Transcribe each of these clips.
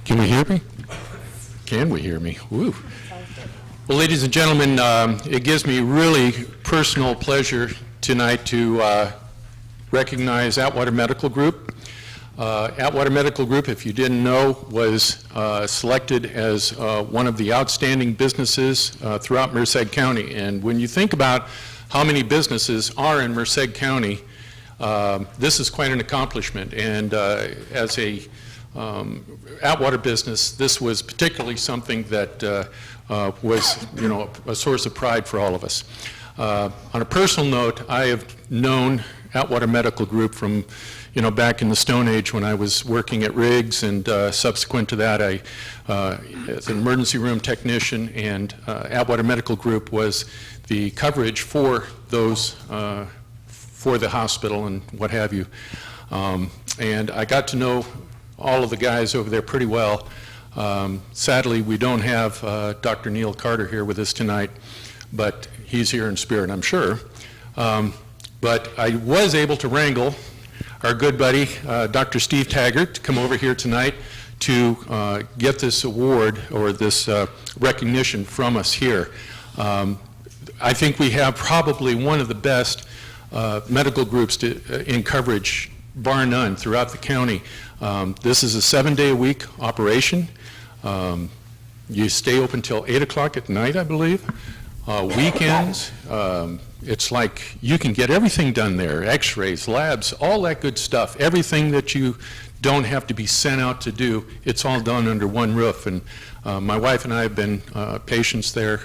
Can we hear me? Can we hear me? Woo. Well, ladies and gentlemen, it gives me really personal pleasure tonight to recognize Atwater Medical Group. Atwater Medical Group, if you didn't know, was selected as one of the outstanding businesses throughout Merced County. And when you think about how many businesses are in Merced County, this is quite an accomplishment. And as a Atwater business, this was particularly something that was, a source of pride for all of us. On a personal note, I have known Atwater Medical Group from, back in the Stone Age when I was working at Riggs, and subsequent to that, I, as an emergency room technician, and Atwater Medical Group was the coverage for those, for the hospital and what have you. And I got to know all of the guys over there pretty well. Sadly, we don't have Dr. Neil Carter here with us tonight, but he's here in spirit, I'm sure. But I was able to wrangle our good buddy, Dr. Steve Taggart, to come over here tonight to get this award or this recognition from us here. I think we have probably one of the best medical groups in coverage, bar none, throughout the county. This is a 7-day-a-week operation. You stay open till 8 o'clock at night, I believe. Weekends, it's like you can get everything done there, x-rays, labs, all that good stuff. Everything that you don't have to be sent out to do, it's all done under one roof. And my wife and I have been patients there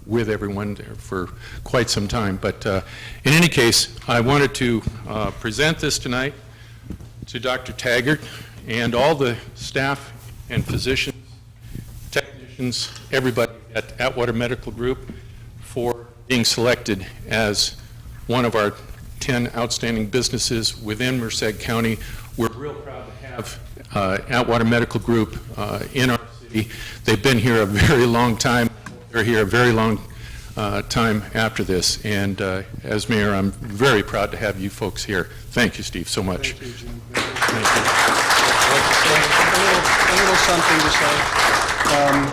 with everyone there for quite some time. But in any case, I wanted to present this tonight to Dr. Taggart and all the staff and physicians, technicians, everybody at Atwater Medical Group for being selected as one of our 10 outstanding businesses within Merced County. We're real proud to have Atwater Medical Group in our city. They've been here a very long time. They're here a very long time after this. And as mayor, I'm very proud to have you folks here. Thank you, Steve, so much. Thank you, Jim. Thank you. A little something to say.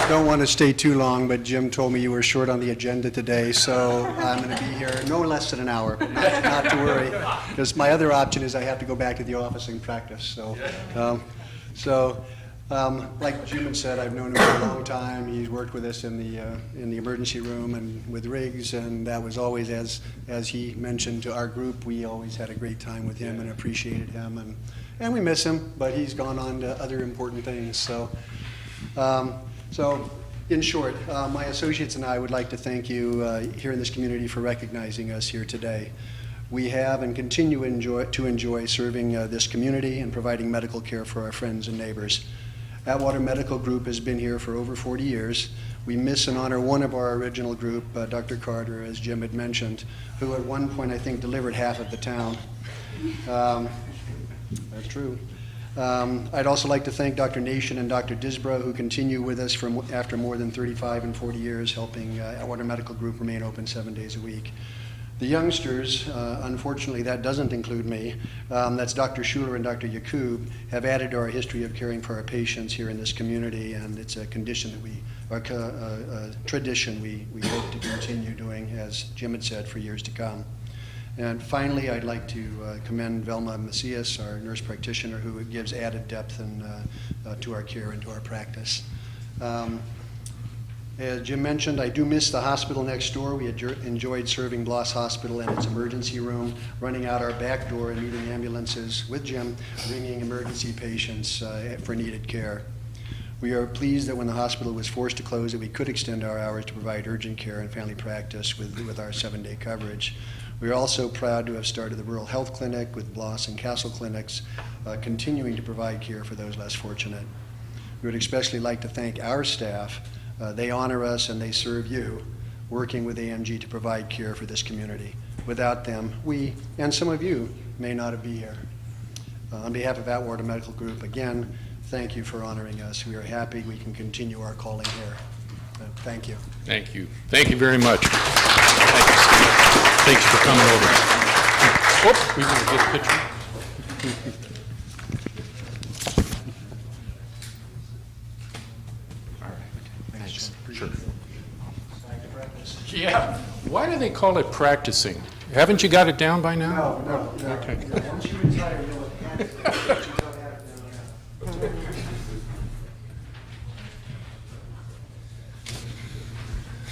Don't want to stay too long, but Jim told me you were short on the agenda today, so I'm going to be here no less than an hour, but not to worry, because my other option is I have to go back to the office and practice. So, like Jim had said, I've known him for a long time. He's worked with us in the emergency room and with Riggs, and that was always, as he mentioned to our group, we always had a great time with him and appreciated him, and we miss him, but he's gone on to other important things. So in short, my associates and I would like to thank you here in this community for recognizing us here today. We have and continue to enjoy serving this community and providing medical care for our friends and neighbors. Atwater Medical Group has been here for over 40 years. We miss and honor one of our original group, Dr. Carter, as Jim had mentioned, who at one point I think delivered half of the town. That's true. I'd also like to thank Dr. Nation and Dr. Disbrow, who continue with us after more than 35 and 40 years, helping Atwater Medical Group remain open 7 days a week. The youngsters, unfortunately that doesn't include me, that's Dr. Schuler and Dr. Yakub, have added to our history of caring for our patients here in this community, and it's a condition that tradition we hope to continue doing, as Jim had said, for years to come. And finally, I'd like to commend Velma Macias, our nurse practitioner, who gives added depth to our care and to our practice. As Jim mentioned, I do miss the hospital next door. We enjoyed serving Bloss Hospital and its emergency room, running out our back door and meeting ambulances with Jim, bringing emergency patients for needed care. We are pleased that when the hospital was forced to close, that we could extend our hours to provide urgent care and family practice with our 7-day coverage. We are also proud to have started the Rural Health Clinic with Bloss and Castle Clinics, continuing to provide care for those less fortunate. We would especially like to thank our staff. They honor us and they serve you, working with AMG to provide care for this community. Without them, we, and some of you, may not be here. On behalf of Atwater Medical Group, again, thank you for honoring us. We are happy we can continue our calling here. Thank you. Thank you. Thank you very much. Thank you, Steve. Thanks for coming over. Oh, we want to get a picture. they call it practicing? Haven't you got it down by now? No. Okay. Once you retire, you'll have had it. But you don't have it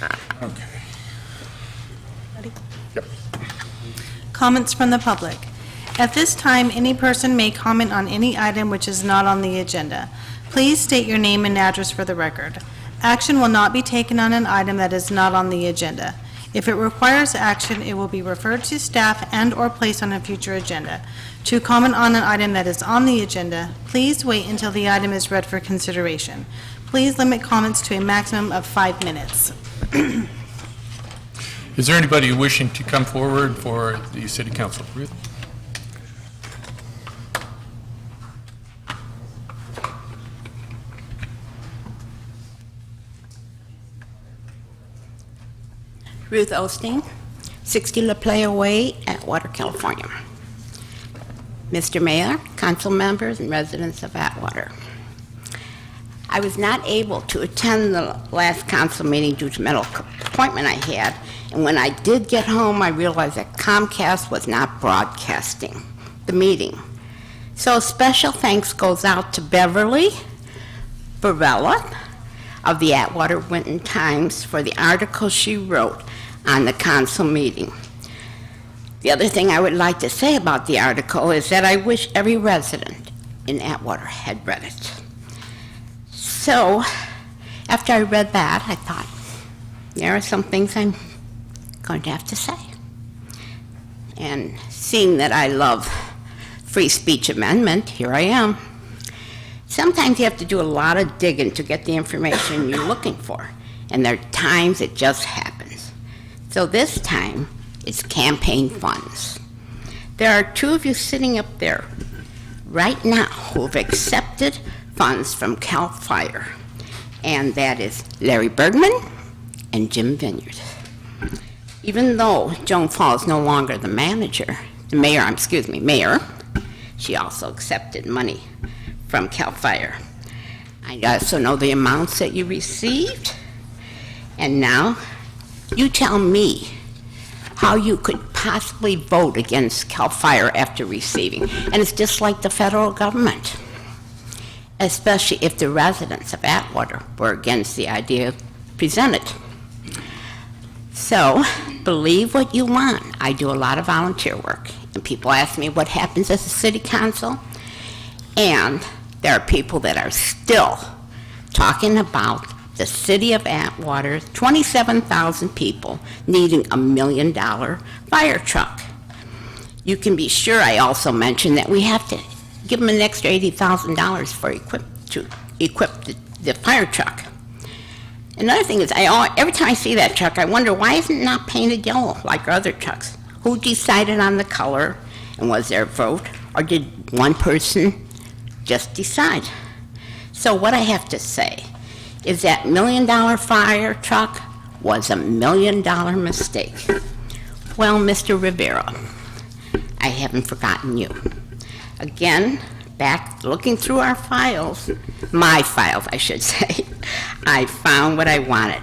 now yet. Okay. Yep. Comments from the public. At this time, any person may comment on any item which is not on the agenda. Please state your name and address for the record. Action will not be taken on an item that is not on the agenda. If it requires action, it will be referred to staff and/or placed on a future agenda. To comment on an item that is on the agenda, please wait until the item is read for consideration. Please limit comments to a maximum of 5 minutes. Is there anybody wishing to come forward for the city council? Ruth? Ruth Osteen, 60 La Playa Way, Atwater, California. Mr. Mayor, council members, and residents of Atwater. I was not able to attend the last council meeting due to medical appointment I had, and when I did get home, I realized that Comcast was not broadcasting the meeting. So special thanks goes out to Beverly Barella of the Atwater Winton Times for the article she wrote on the council meeting. The other thing I would like to say about the article is that I wish every resident in Atwater had read it. So, after I read that, I thought, there are some things I'm going to have to say. And seeing that I love free speech amendment, here I am. Sometimes you have to do a lot of digging to get the information you're looking for, and there are times it just happens. So this time, it's campaign funds. There are 2 of you sitting up there right now who have accepted funds from CAL FIRE, and that is Larry Bergman and Jim Vineyard. Even though Joan Fall is no longer the mayor, she also accepted money from CAL FIRE. I also know the amounts that you received, and now you tell me how you could possibly vote against CAL FIRE after receiving. And it's just like the federal government, especially if the residents of Atwater were against the idea presented. So, believe what you want. I do a lot of volunteer work, and people ask me what happens as a city council, and there are people that are still talking about the city of Atwater, 27,000 people needing $1 million fire truck. You can be sure I also mentioned that we have to give them an extra $80,000 for to equip the fire truck. Another thing is, every time I see that truck, I wonder why isn't it not painted yellow like our other trucks? Who decided on the color, and was there a vote, or did one person just decide? So what I have to say is that $1 million fire truck was $1 million mistake. Well, Mr. Rivera, I haven't forgotten you. Again, back looking through our files, my files, I should say, I found what I wanted.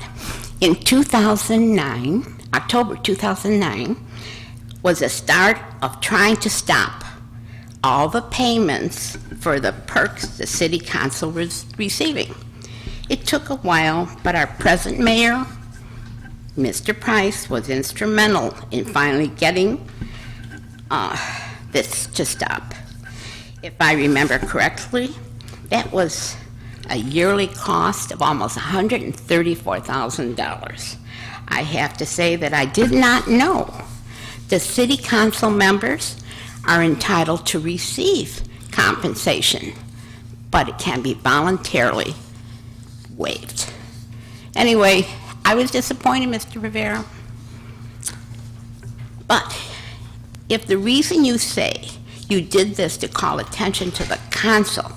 In 2009, October 2009, was the start of trying to stop all the payments for the perks the city council was receiving. It took a while, but our present mayor, Mr. Price, was instrumental in finally getting this to stop. If I remember correctly, that was a yearly cost of almost $134,000. I have to say that I did not know the city council members are entitled to receive compensation, but it can be voluntarily waived. Anyway, I was disappointed, Mr. Rivera. But if the reason you say you did this to call attention to the council,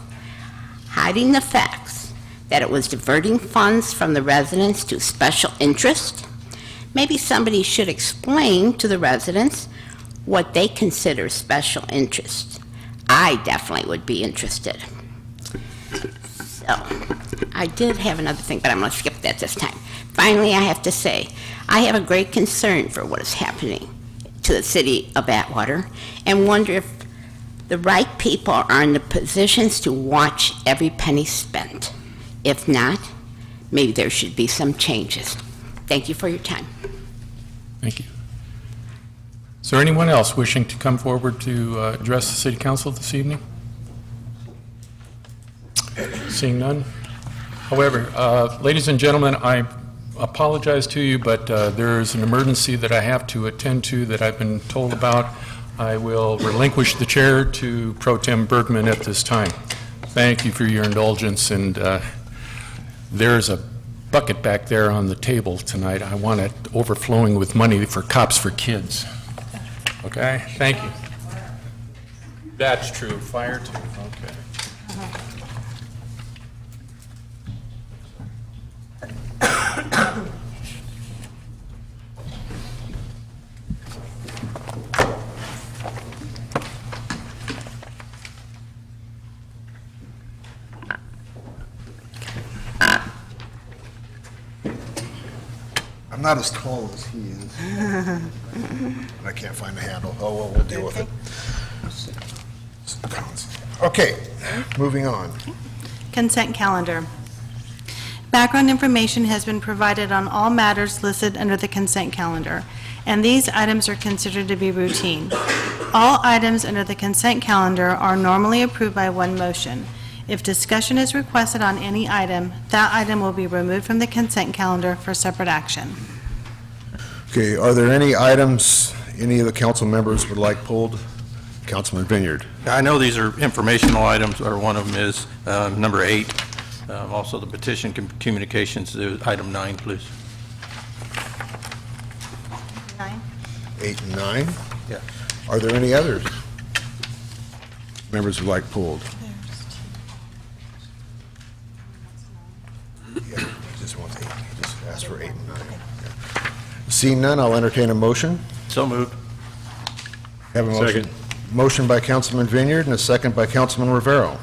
hiding the facts that it was diverting funds from the residents to special interest, maybe somebody should explain to the residents what they consider special interest. I definitely would be interested. So, I did have another thing, but I'm going to skip that this time. Finally, I have to say, I have a great concern for what is happening to the city of Atwater and wonder if the right people are in the positions to watch every penny spent. If not, maybe there should be some changes. Thank you for your time. Thank you. Is there anyone else wishing to come forward to address the City Council this evening? Seeing none. However, ladies and gentlemen, I apologize to you, but there is an emergency that I have to attend to that I've been told about. I will relinquish the chair to Pro Tem Bergman at this time. Thank you for your indulgence, and there's a bucket back there on the table tonight. I want it overflowing with money for Cops for Kids. Okay, thank you. That's true, fire too, okay. I'm not as tall as he is. I can't find the handle. Oh, well, we'll deal with it. Okay, moving on. Consent calendar. Background information has been provided on all matters listed under the consent calendar, and these items are considered to be routine. All items under the consent calendar are normally approved by one motion. If discussion is requested on any item, that item will be removed from the consent calendar for separate action. Okay, are there any items any of the council members would like pulled? Councilman Vineyard. I know these are informational items, or one of them is number 8. Also, the petition communications, item 9, please. 9. 8 and 9. Yeah. Are there any others members would like pulled? Yeah, just wants 8. He just asked for 8 and 9. Yeah. Seeing none, I'll entertain a motion. So moved. Have a motion. Motion by Councilman Vineyard and a second by Councilman Rivero.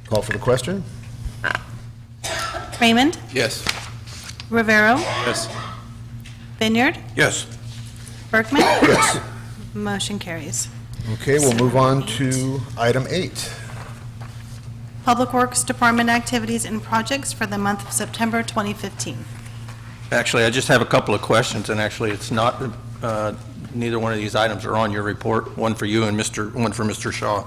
Call for the question. Raymond? Yes. Rivero? Yes. Vineyard? Yes. Bergman? Yes. Motion carries. Okay, we'll move on to item 8. Public Works Department activities and projects for the month of September 2015. Actually, I just have a couple of questions, and actually, it's not, neither one of these items are on your report, one for you and one for Mr. Shaw.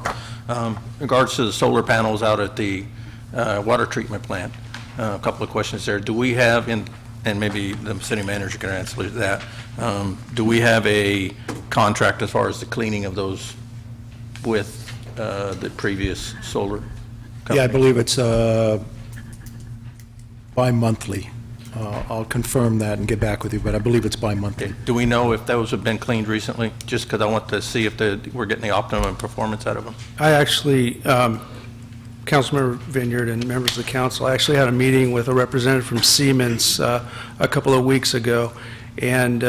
In regards to the solar panels out at the water treatment plant, a couple of questions there. Do we have, and maybe the city manager can answer that, do we have a contract as far as the cleaning of those with the previous solar company? Yeah, I believe it's bi-monthly. I'll confirm that and get back with you, but I believe it's bi-monthly. Okay. Do we know if those have been cleaned recently? Just because I want to see if we're getting the optimum performance out of them. I actually, Councilmember Vineyard and members of the council, I actually had a meeting with a representative from Siemens a couple of weeks ago, and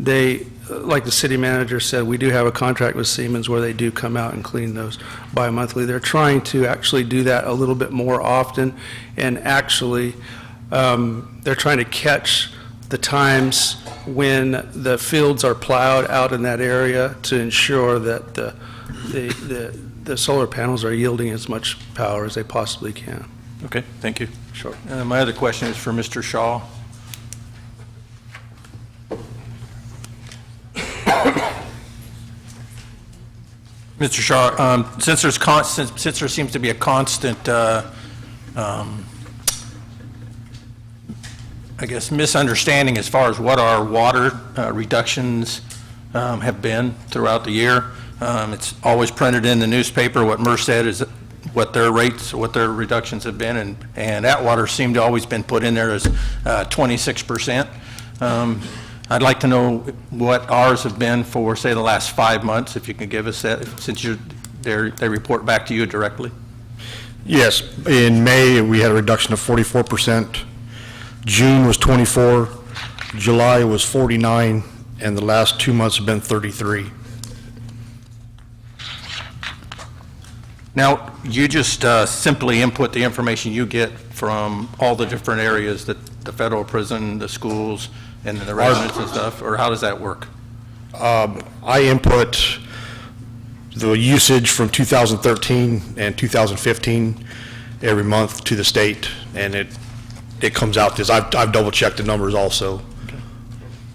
they, like the city manager said, we do have a contract with Siemens where they do come out and clean those bi-monthly. They're trying to actually do that a little bit more often, and actually, they're trying to catch the times when the fields are plowed out in that area to ensure that the solar panels are yielding as much power as they possibly can. Okay, thank you. Sure. My other question is for Mr. Shaw. Mr. Shaw, since there seems to be a constant I guess, misunderstanding as far as what our water reductions have been throughout the year. It's always printed in the newspaper what Merced is, what their rates, what their reductions have been, and Atwater seemed to always been put in there as 26%. I'd like to know what ours have been for, say, the last 5 months, if you can give us that, since they report back to you directly. Yes, in May, we had a reduction of 44%. June was 24, July was 49, and the last 2 months have been 33. Now, you just simply input the information you get from all the different areas that the federal prison, the schools, and then the residents and stuff, or how does that work? I input the usage from 2013 and 2015 every month to the state, and it comes out as, I've double-checked the numbers also.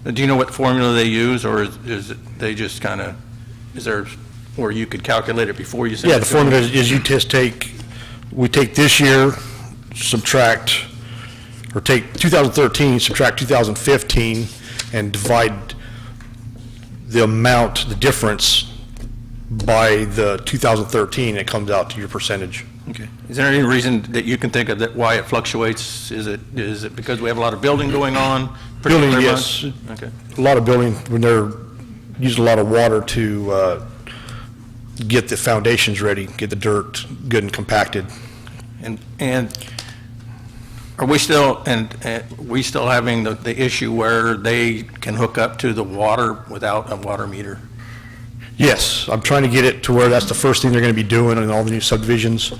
Do you know what formula they use, or is it, they just kind of, is there, or you could calculate it before you send it? Yeah, the formula is you just we take this year, subtract, or take 2013, subtract 2015, and divide the amount, the difference by the 2013, it comes out to your percentage. Okay. Is there any reason that you can think of that why it fluctuates? Is it because we have a lot of building going on? Building, particular yes. months? Okay. A lot of building, when they're using a lot of water to get the foundations ready, get the dirt good and compacted. And are we still, we still having the issue where they can hook up to the water without a water meter? Yes, I'm trying to get it to where that's the first thing they're going to be doing in all the new subdivisions,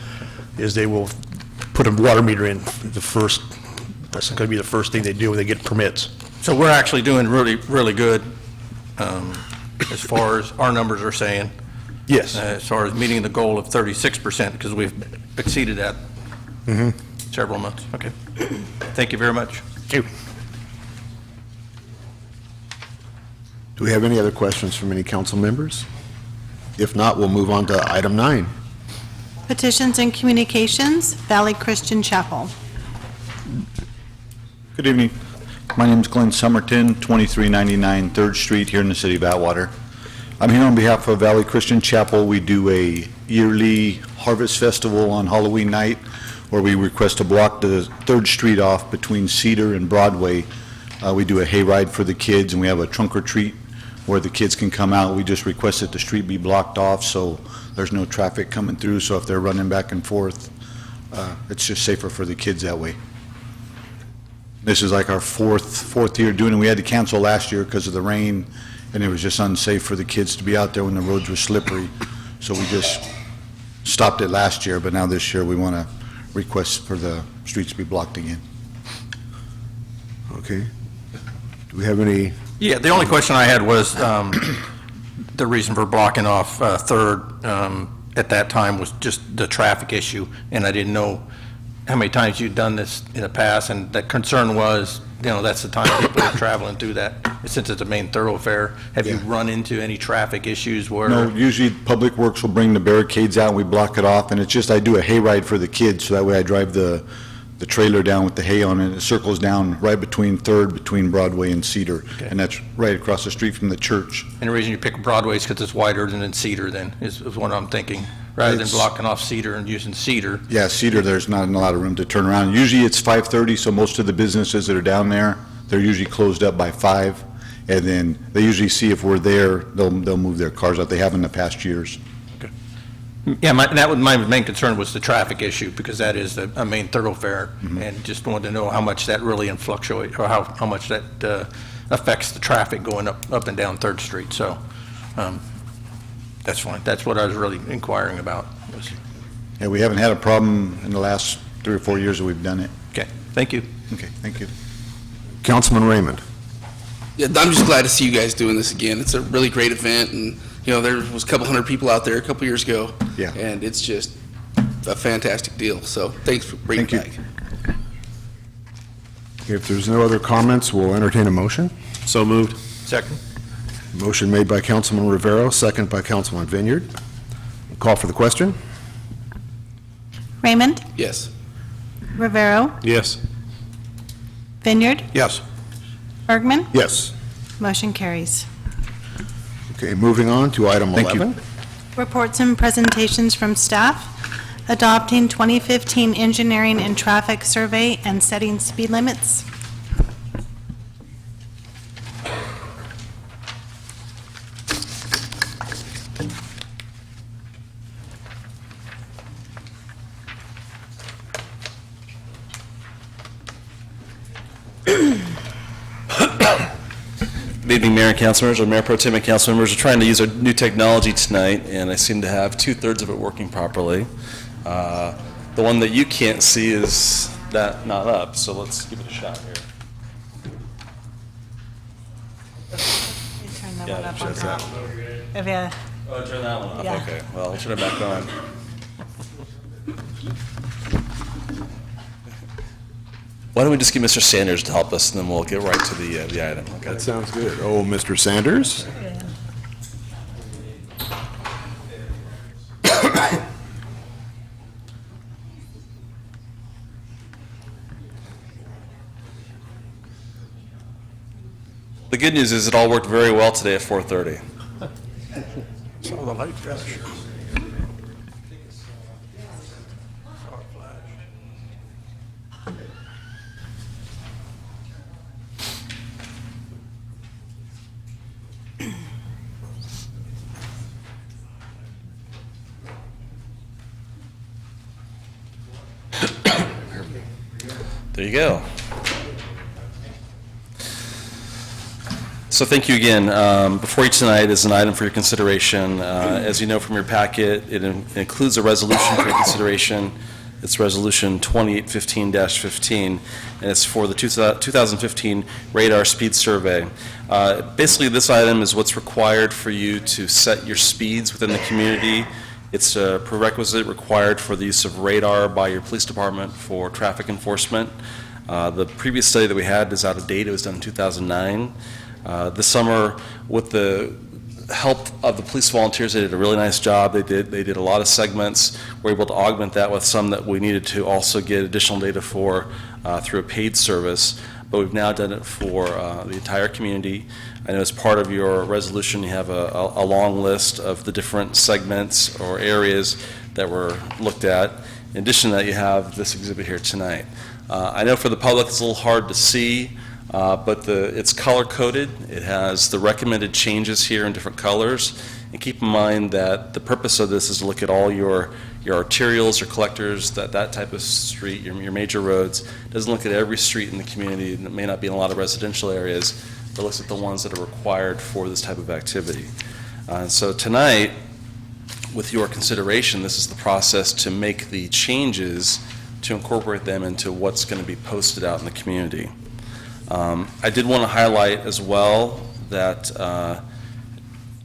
is they will put a water meter in that's going to be the first thing they do when they get permits. So we're actually doing really, really good as far as our numbers are saying. Yes. As far as meeting the goal of 36%, because we've exceeded that several months. Okay. Thank you very much. Thank you. Do we have any other questions from any council members? If not, we'll move on to item 9. Petitions and communications, Valley Christian Chapel. Good evening. My name is Glenn Summerton, 2399 3rd Street here in the city of Atwater. I'm here on behalf of Valley Christian Chapel. We do a yearly harvest festival on Halloween night where we request to block the 3rd Street off between Cedar and Broadway. We do a hayride for the kids, and we have a trunk or treat where the kids can come out. We just request that the street be blocked off so there's no traffic coming through, so if they're running back and forth, it's just safer for the kids that way. This is like our fourth year doing it. We had to cancel last year because of the rain, and it was just unsafe for the kids to be out there when the roads were slippery. So we just stopped it last year, but now this year we want to request for the streets to be blocked again. Okay. Do we have any? Yeah, the only question I had was the reason for blocking off 3rd at that time was just the traffic issue, and I didn't know how many times you'd done this in the past, and the concern was, that's the time people are traveling through that, since it's a main thoroughfare. Have you run into any traffic issues where? No, usually Public Works will bring the barricades out, and we block it off, and it's just I do a hayride for the kids, so that way I drive the trailer down with the hay on it. It circles down right between 3rd, between Broadway and Cedar, and that's right across the street from the church. And the reason you pick Broadway is because it's wider than Cedar then, is what I'm thinking, rather than blocking off Cedar and using Cedar. Yeah, Cedar, there's not a lot of room to turn around. Usually it's 5:30, so most of the businesses that are down there, they're usually closed up by 5, and then they usually see if we're there, they'll move their cars out. They have in the past years. Yeah, my main concern was the traffic issue, because that is a main thoroughfare, and just wanted to know how much that really fluctuates, or how much that affects the traffic going up and down 3rd Street. So that's fine. That's what I was really inquiring about. Yeah, we haven't had a problem in the last 3 or 4 years that we've done it. Okay, thank you. Okay, thank you. Councilman Raymond. Yeah, I'm just glad to see you guys doing this again. It's a really great event, and there was a couple hundred people out there a couple years ago. Yeah. And it's just a fantastic deal. So thanks for bringing it back. If there's no other comments, we'll entertain a motion. So moved. Second. Motion made by Councilman Rivero, second by Councilman Vineyard. Call for the question. Raymond, Yes. Rivero, Yes. Vineyard, Yes. Bergman. Yes. Motion carries. Okay, moving on to item Thank you. 11. Reports and presentations from staff. Adopting 2015 Engineering and Traffic Survey and setting speed limits. Good evening, Mayor and council members, or Mayor Pro Tem and council members. We're trying to use our new technology tonight, and I seem to have 2/3 of it working properly. The one that you can't see is that not up, so let's give it a shot here. Turn that Yeah, one up on check top. that. If you, Oh, turn that one off, Yeah. okay. Well, I'll turn it back on. Why don't we just get Mr. Sanders to help us, and then we'll get right to the item, okay? That sounds good. Oh, Mr. Sanders? The good news is it all worked very well today at 4:30. Some of the light flash. There you go. So thank you again. Before you tonight is an item for your consideration. As you know from your packet, it includes a resolution for your consideration. It's Resolution 2815-15, and it's for the 2015 Radar Speed Survey. Basically, this item is what's required for you to set your speeds within the community. It's a prerequisite required for the use of radar by your police department for traffic enforcement. The previous study that we had is out of date. It was done in 2009. This summer, with the help of the police volunteers, they did a really nice job. They did a lot of segments. We were able to augment that with some that we needed to also get additional data for through a paid service. But we've now done it for the entire community. I know as part of your resolution, you have a long list of the different segments or areas that were looked at. In addition to that, you have this exhibit here tonight. I know for the public it's a little hard to see, but it's color-coded. It has the recommended changes here in different colors. And keep in mind that the purpose of this is to look at all your arterials, your collectors, that type of street, your major roads. It doesn't look at every street in the community. It may not be in a lot of residential areas, but looks at the ones that are required for this type of activity. So tonight, with your consideration, this is the process to make the changes to incorporate them into what's going to be posted out in the community. I did want to highlight as well that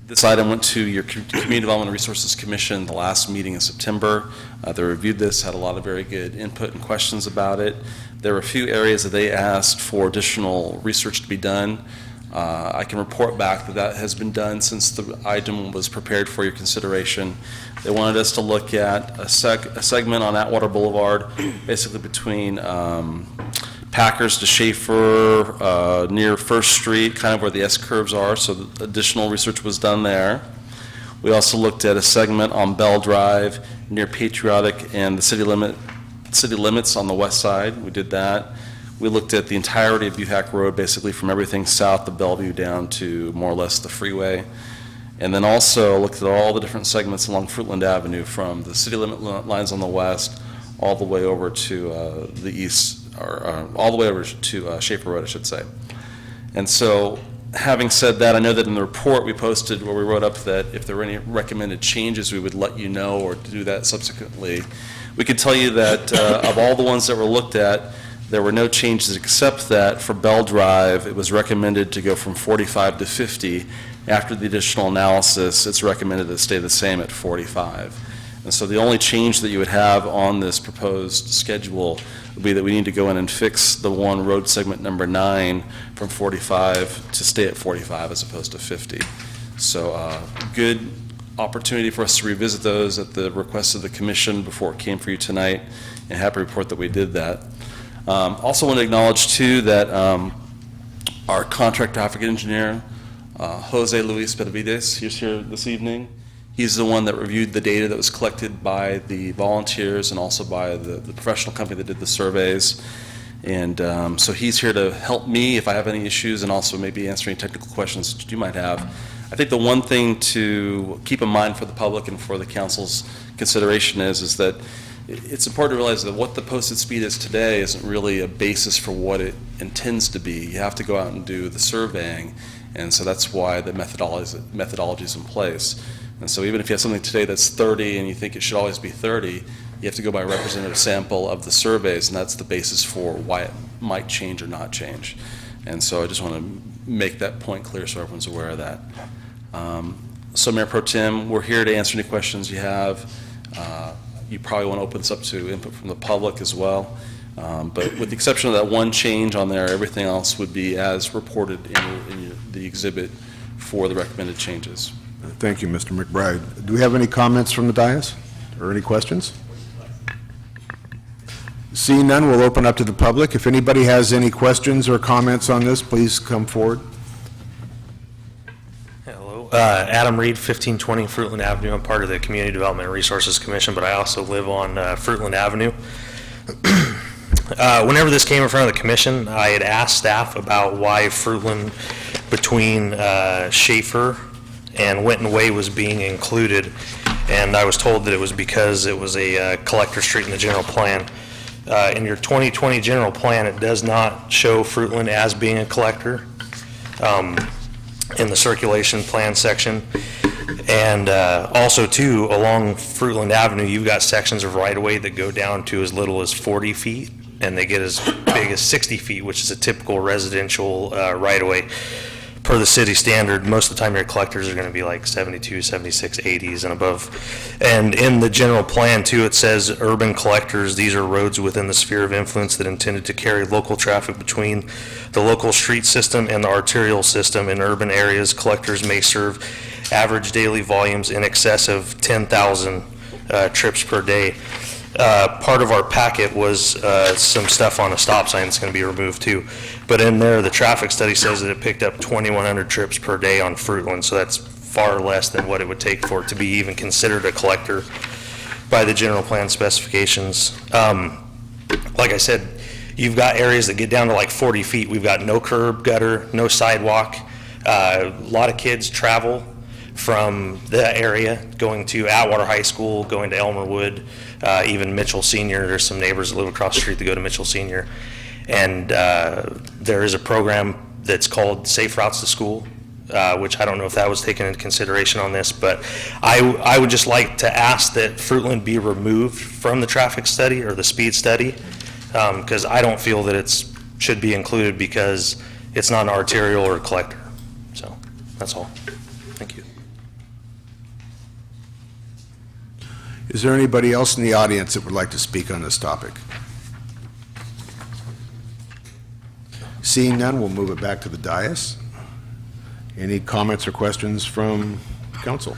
this item went to your Community Development Resources Commission the last meeting in September. They reviewed this, had a lot of very good input and questions about it. There were a few areas that they asked for additional research to be done. I can report back that has been done since the item was prepared for your consideration. They wanted us to look at a segment on Atwater Boulevard, basically between Packers to Schaefer, near First Street, kind of where the S-curves are, so additional research was done there. We also looked at a segment on Bell Drive near Patriotic and the city limits on the west side. We did that. We looked at the entirety of Buhack Road, basically from everything south of Bellevue down to more or less the freeway. And then also looked at all the different segments along Fruitland Avenue from the city limit lines on the west all the way over to the east, or all the way over to Schaefer Road, I should say. And so, having said that, I know that in the report we posted where we wrote up that if there were any recommended changes, we would let you know or do that subsequently. We can tell you that of all the ones that were looked at, there were no changes except that for Bell Drive, it was recommended to go from 45 to 50. After the additional analysis, it's recommended to stay the same at 45. And so the only change that you would have on this proposed schedule would be that we need to go in and fix the one road segment number 9 from 45 to stay at 45 as opposed to 50. So good opportunity for us to revisit those at the request of the commission before it came for you tonight, and happy to report that we did that. Also want to acknowledge too that our contract traffic engineer, Jose Luis Benavides, he's here this evening. He's the one that reviewed the data that was collected by the volunteers and also by the professional company that did the surveys. And so he's here to help me if I have any issues and also maybe answer any technical questions that you might have. I think the one thing to keep in mind for the public and for the council's consideration is that it's important to realize that what the posted speed is today isn't really a basis for what it intends to be. You have to go out and do the surveying, and so that's why the methodology is in place. And so even if you have something today that's 30 and you think it should always be 30, You have to go by a representative sample of the surveys, and that's the basis for why it might change or not change. And so I just want to make that point clear so everyone's aware of that. So Mayor Pro Tem, we're here to answer any questions you have. You probably want to open this up to input from the public as well. But with the exception of that one change on there, everything else would be as reported in the exhibit for the recommended changes. Thank you, Mr. McBride. Do we have any comments from the dais or any questions? Seeing none, we'll open up to the public. If anybody has any questions or comments on this, please come forward. Hello, Adam Reed, 1520 Fruitland Avenue. I'm part of the Community Development and Resources Commission, but I also live on Fruitland Avenue. Whenever this came in front of the commission, I had asked staff about why Fruitland between Schaefer and Winton Way was being included, and I was told that it was because it was a collector street in the general plan. In your 2020 general plan, it does not show Fruitland as being a collector in the circulation plan section. And also, too, along Fruitland Avenue, you've got sections of right-of-way that go down to as little as 40 feet, and they get as big as 60 feet, which is a typical residential right-of-way. Per the city standard, most of the time your collectors are going to be like 72, 76, 80s and above. And in the general plan, too, it says urban collectors, these are roads within the sphere of influence that intended to carry local traffic between the local street system and the arterial system. In urban areas, collectors may serve average daily volumes in excess of 10,000 trips per day. Part of our packet was some stuff on a stop sign that's going to be removed too. But in there, the traffic study says that it picked up 2,100 trips per day on Fruitland, so that's far less than what it would take for it to be even considered a collector by the general plan specifications. Like I said, you've got areas that get down to like 40 feet. We've got no curb, gutter, no sidewalk. A lot of kids travel from the area, going to Atwater High School, going to Elmerwood, even Mitchell Senior. There's some neighbors that live across the street that go to Mitchell Senior. And there is a program that's called Safe Routes to School, which I don't know if that was taken into consideration on this, but I would just like to ask that Fruitland be removed from the traffic study or the speed study, because I don't feel that it should be included because it's not an arterial or a collector. So that's all. Thank you. Is there anybody else in the audience that would like to speak on this topic? Seeing none, we'll move it back to the dais. Any comments or questions from council?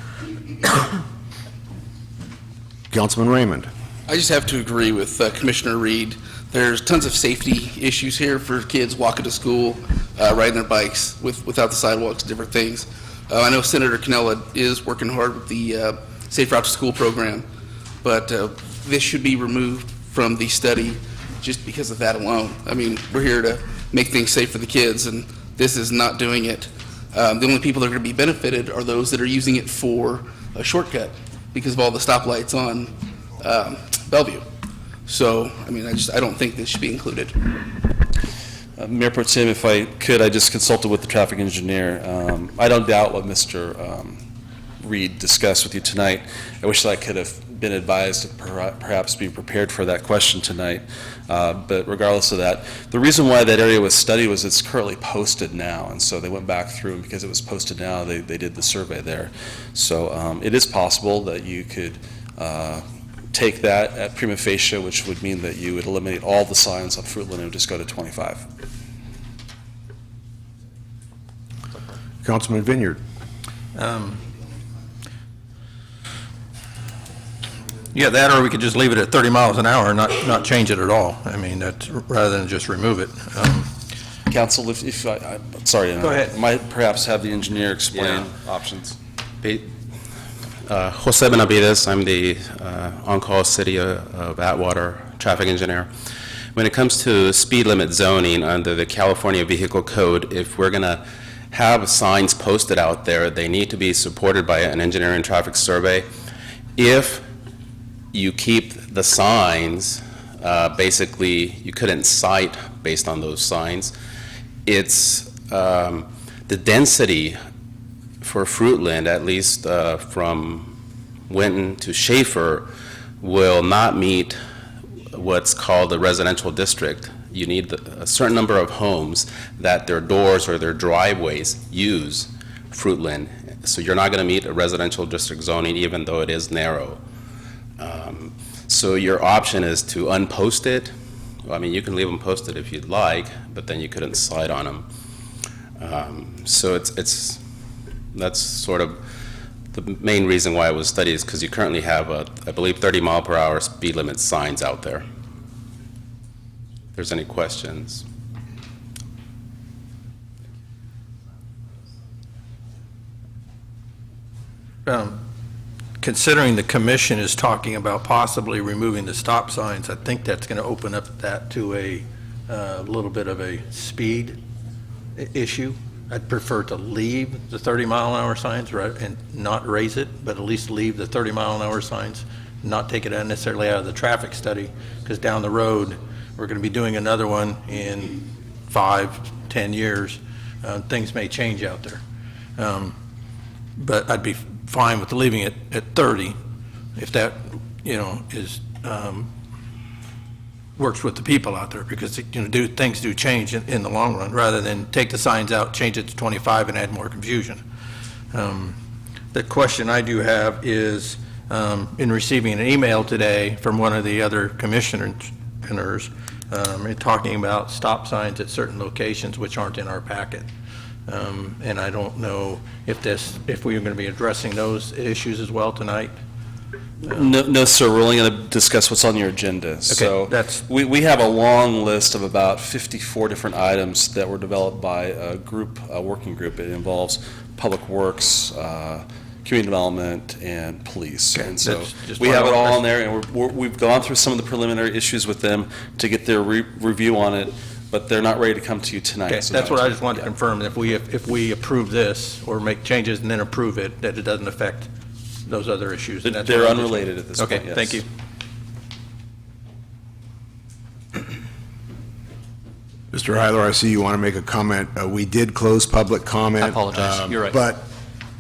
Councilman Raymond. I just have to agree with Commissioner Reed. There's tons of safety issues here for kids walking to school, riding their bikes without the sidewalks, different things. I know Senator Cannella is working hard with the Safe Route to School program, but this should be removed from the study just because of that alone. I mean, we're here to make things safe for the kids, and this is not doing it. The only people that are going to be benefited are those that are using it for a shortcut because of all the stoplights on Bellevue. So, I mean, I don't think this should be included. Mayor Pro Tem, if I could, I just consulted with the traffic engineer. I don't doubt what Mr. Reed discussed with you tonight. I wish that I could have been advised to perhaps be prepared for that question tonight. But regardless of that, the reason why that area was studied was it's currently posted now, and so they went back through, and because it was posted now, they did the survey there. So it is possible that you could take that at prima facie, which would mean that you would eliminate all the signs on Fruitland and just go to 25. Councilman Vineyard. Yeah, that, or we could just leave it at 30 miles an hour and not change it at all. I mean, that's, rather than just remove it. Council, if I'm sorry, Go ahead. Might perhaps have the engineer explain options. Jose Benavides, I'm the on-call city of Atwater traffic engineer. When it comes to speed limit zoning under the California Vehicle Code, if we're going to have signs posted out there, they need to be supported by an engineering traffic survey. If you keep the signs, basically you couldn't cite based on those signs. It's the density for Fruitland, at least from Winton to Schaefer, will not meet what's called a residential district. You need a certain number of homes that their doors or their driveways use Fruitland. So you're not going to meet a residential district zoning even though it is narrow. So your option is to unpost it. Well, I mean, you can leave them posted if you'd like, but then you couldn't slide on them. So that's sort of the main reason why it was studied, is because you currently have, I believe, 30-mile-per-hour speed limit signs out there. If there's any questions. Considering the commission is talking about possibly removing the stop signs, I think that's going to open up that to a little bit of a speed issue. I'd prefer to leave the 30-mile-an-hour signs and not raise it, but at least leave the 30-mile-an-hour signs, not take it necessarily out of the traffic study, because down the road, we're going to be doing another one in 5-10 years. Things may change out there. But I'd be fine with leaving it at 30 if that, is works with the people out there, because things do change in the long run, rather than take the signs out, change it to 25 and add more confusion. The question I do have is, in receiving an email today from one of the other commissioners talking about stop signs at certain locations which aren't in our packet. And I don't know if we are going to be addressing those issues as well tonight. No, sir, we're only going to discuss what's on your agenda. Okay, so we have a long list of about 54 different items that were developed by a working group. It involves public works, community development, and police. Okay, and so we have it all on there, and we've gone through some of the preliminary issues with them to get their review on it, but they're not ready to come to you tonight. Okay, so that's what I just wanted to confirm. If we approve this or make changes and then approve it, that it doesn't affect those other issues. And they're unrelated at this point. Okay, yes. Thank you. Mr. Heiler, I see you want to make a comment. We did close public comment. I apologize. You're right. But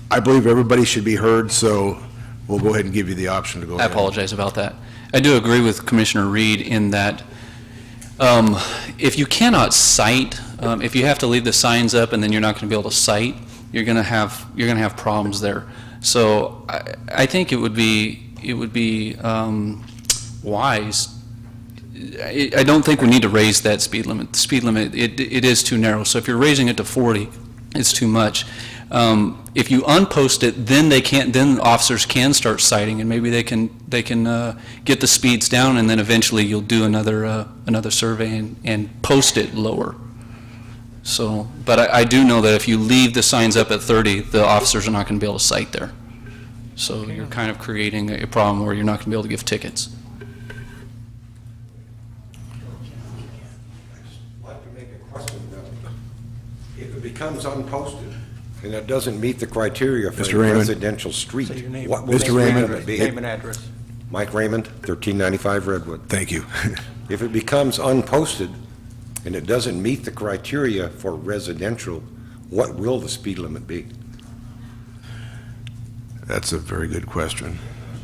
I believe everybody should be heard, so we'll go ahead and give you the option to go ahead. I apologize about that. I do agree with Commissioner Reed in that if you cannot cite, if you have to leave the signs up and then you're not going to be able to cite, you're going to have problems there. So I think it would be wise. I don't think we need to raise that speed limit. The speed limit, it is too narrow. So if you're raising it to 40, it's too much. If you unpost it, then officers can start citing, and maybe they can get the speeds down, and then eventually you'll do another survey and post it lower. So, but I do know that if you leave the signs up at 30, the officers are not going to be able to cite there. So you're kind of creating a problem where you're not going to be able to give tickets. I'd like to make a question. If it becomes unposted and it doesn't meet the criteria for a residential street, Say your name. what will the Mr. Raymond. limit be? Name and address. Mike Raymond, 1395 Redwood. Thank you. If it becomes unposted and it doesn't meet the criteria for residential, what will the speed limit be? That's a very good question.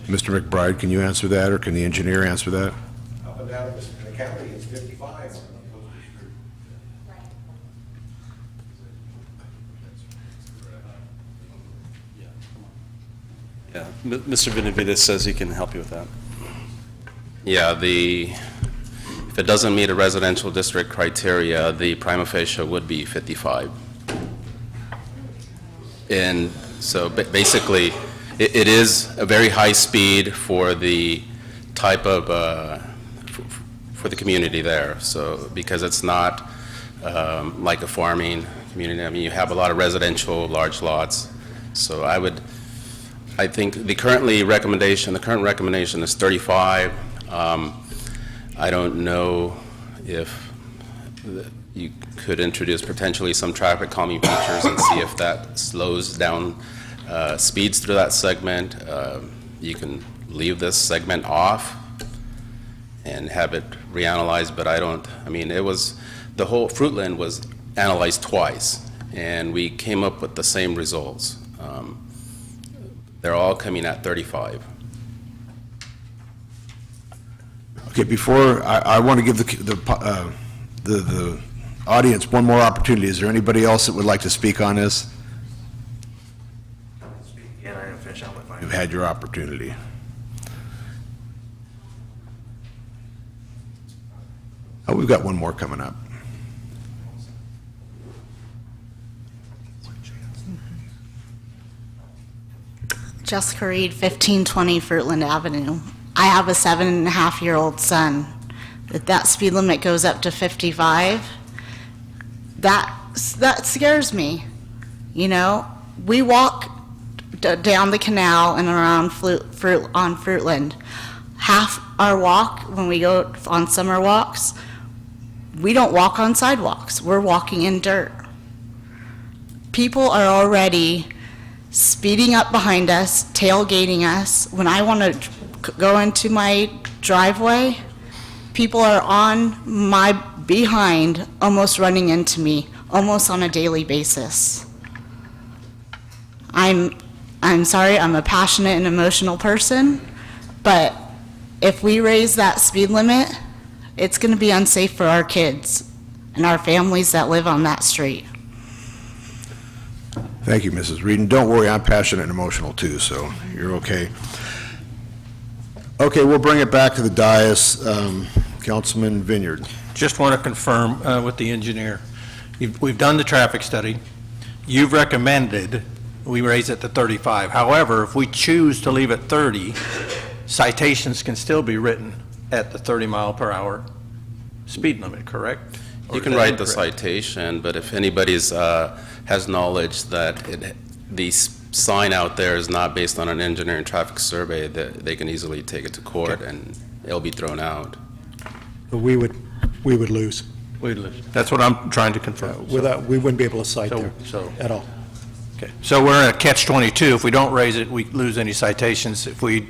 Mr. McBride, can you answer that, or can the engineer answer that? Up and down the county, it's 55 on Yeah, Mr. Benavides says he can help you with that. Yeah, if it doesn't meet a residential district criteria, the prima facie would be 55. And so basically, it is a very high speed for the type of, for the community there. So, because it's not like a farming community. I mean, you have a lot of residential, large lots. So I think the current recommendation is 35. I don't know if you could introduce potentially some traffic calming features and see if that slows down speeds through that segment. You can leave this segment off and have it reanalyzed, but the whole Fruitland was analyzed twice, and we came up with the same results. They're all coming at 35. Okay, before, I want to give the audience one more opportunity. Is there anybody else that would like to speak on this? You've had your opportunity. Oh, we've got one more coming up. Jessica Reed, 1520 Fruitland Avenue. I have a 7.5-year-old son. If that speed limit goes up to 55, that scares me. You know, we walk down the canal and around on Fruitland. Half our walk, when we go on summer walks, we don't walk on sidewalks. We're walking in dirt. People are already speeding up behind us, tailgating us. When I want to go into my driveway, people are on my behind, almost running into me, almost on a daily basis. I'm sorry, I'm a passionate and emotional person, but if we raise that speed limit, it's going to be unsafe for our kids and our families that live on that street. Thank you, Mrs. Reed. And don't worry, I'm passionate and emotional too, so you're okay. Okay, we'll bring it back to the dais. Councilman Vineyard. Just want to confirm with the engineer. We've done the traffic study. You've recommended we raise it to 35. However, if we choose to leave it 30, citations can still be written at the 30-mile-per-hour speed limit, correct? You can write the citation, but if anybody's has knowledge that the sign out there is not based on an engineering traffic survey, that they can easily take it to court and it'll be thrown out. We would lose. We'd lose. That's what I'm trying to confirm. Without, we wouldn't be able to cite there at all. Okay. So we're in a catch-22. If we don't raise it, we lose any citations. If we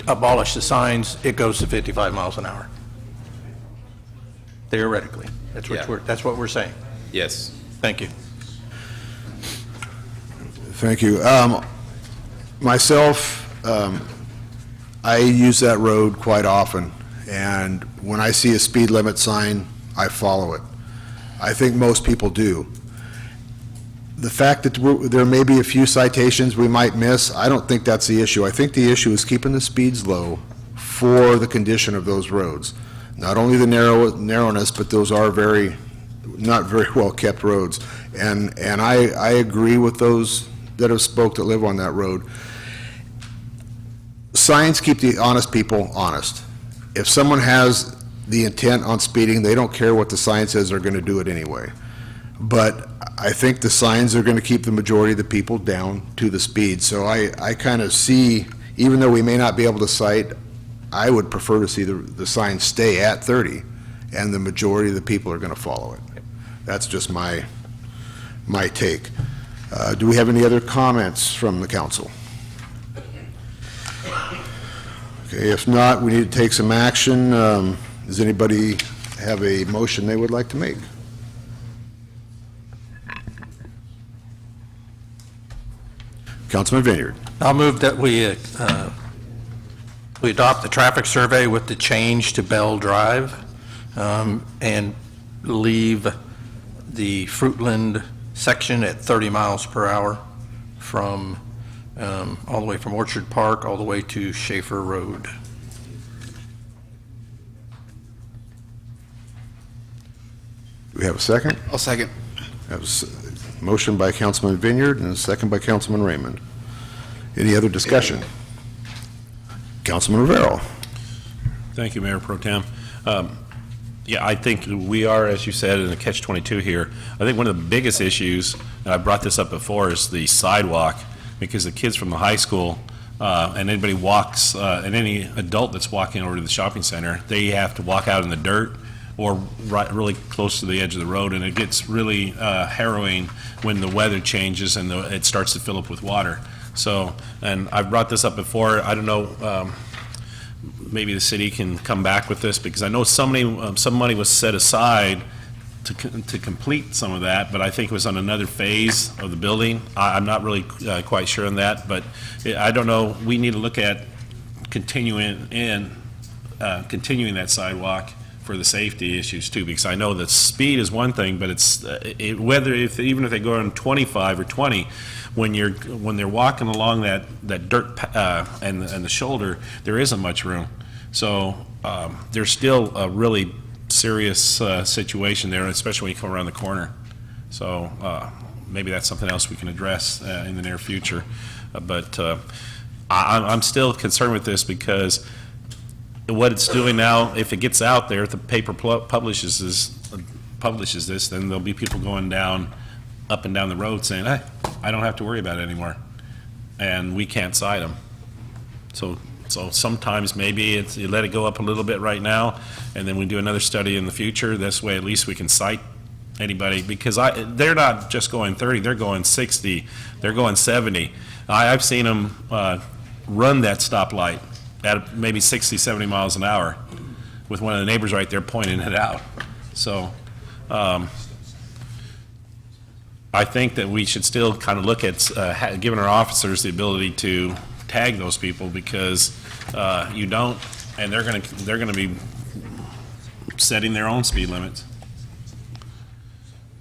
abolish the signs, it goes to 55 miles an hour. Theoretically. That's what we're saying. Yes. Thank you. Thank you. Myself, I use that road quite often, and when I see a speed limit sign, I follow it. I think most people do. The fact that there may be a few citations we might miss, I don't think that's the issue. I think the issue is keeping the speeds low for the condition of those roads. Not only the narrowness, but those are not very well-kept roads. And I agree with those that have spoke that live on that road. Signs keep the honest people honest. If someone has the intent on speeding, they don't care what the sign says, they're going to do it anyway. But I think the signs are going to keep the majority of the people down to the speed. So I kind of see, even though we may not be able to cite, I would prefer to see the sign stay at 30, and the majority of the people are going to follow it. That's just my take. Do we have any other comments from the council? Okay, if not, we need to take some action. Does anybody have a motion they would like to make? Councilman Vineyard. I'll move that we adopt the traffic survey with the change to Bell Drive and leave the Fruitland section at 30 miles per hour from all the way from Orchard Park all the way to Schaefer Road. Do we have a second? I'll second. That was a motion by Councilman Vineyard and a second by Councilman Raymond. Any other discussion? Councilman Rivera. Thank you, Mayor Pro Tem. Yeah, I think we are, as you said, in a catch-22 here. I think one of the biggest issues, and I brought this up before, is the sidewalk, because the kids from the high school and anybody walks, and any adult that's walking over to the shopping center, they have to walk out in the dirt or right really close to the edge of the road, and it gets really harrowing when the weather changes and it starts to fill up with water. So, and I've brought this up before, I don't know, maybe the city can come back with this, because I know some money was set aside to complete some of that, but I think it was on another phase of the building. I'm not really quite sure on that, but I don't know, we need to look at continuing in continuing that sidewalk for the safety issues too, because I know that speed is one thing, but it's, even if they go on 25 or 20, when they're walking along that dirt and the shoulder, there isn't much room. So there's still a really serious situation there, especially when you come around the corner. So maybe that's something else we can address in the near future. But I'm still concerned with this because what it's doing now, if it gets out there, if the paper publishes this, then there'll be people going up and down the road saying, hey, I don't have to worry about it anymore. And we can't cite them. So sometimes maybe you let it go up a little bit right now, and then we do another study in the future. This way, at least we can cite anybody, because they're not just going 30, they're going 60, they're going 70. I've seen them run that stoplight at maybe 60, 70 miles an hour with one of the neighbors right there pointing it out. So I think that we should still kind of look at giving our officers the ability to tag those people, because you don't, and they're going to be setting their own speed limits.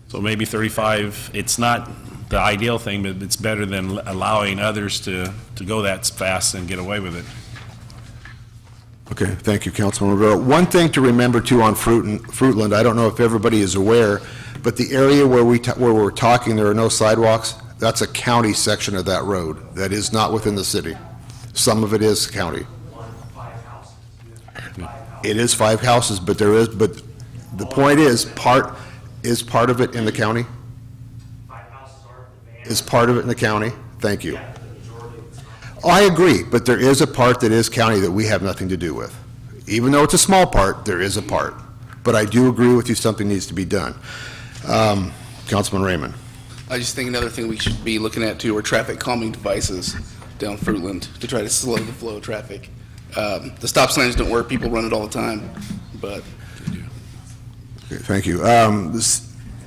So maybe 35, it's not the ideal thing, but it's better than allowing others to go that fast and get away with it. Okay, thank you, Councilman Rivera. One thing to remember too on Fruitland, I don't know if everybody is aware, but the area where we're talking, there are no sidewalks, that's a county section of that road. That is not within the city. Some of it is county. It is 5 houses, but the point is, part of it in the county? Is part of it in the county? Thank you. Oh, I agree, but there is a part that is county that we have nothing to do with. Even though it's a small part, there is a part. But I do agree with you, something needs to be done. Councilman Raymond. I just think another thing we should be looking at too are traffic calming devices down Fruitland to try to slow the flow of traffic. The stop signs don't work, people run it all the time, but. Okay, thank you. The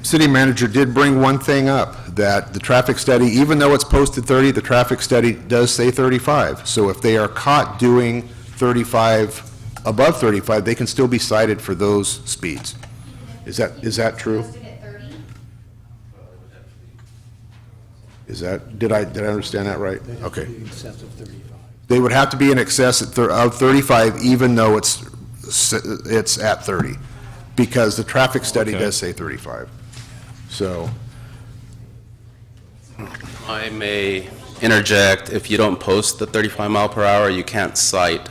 city manager did bring one thing up, that the traffic study, even though it's posted 30, the traffic study does say 35. So if they are caught doing 35, above 35, they can still be cited for those speeds. Is that true? Did I understand that right? Okay. They would have to be in excess of 35, even though it's at 30, because the traffic study does say 35. So. I may interject. If you don't post the 35 mile per hour, you can't cite,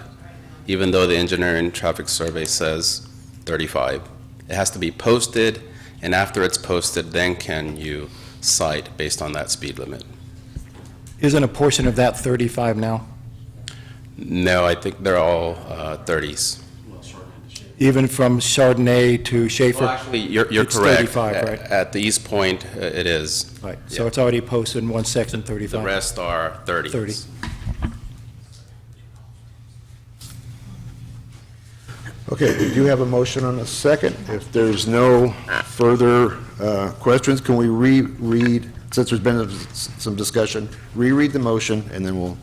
even though the engineering traffic survey says 35. It has to be posted, and after it's posted, then can you cite based on that speed limit. Isn't a portion of that 35 now? No, I think they're all 30s. Even from Chardonnay to Schaefer? Well, actually, you're it's correct. 35, right? At the East Point, it is. Right, so it's already posted in one section, 35? The rest are 30s. 30. Okay, we do have a motion on a second. If there's no further questions, can we reread, since there's been some discussion, reread the motion, and then we'll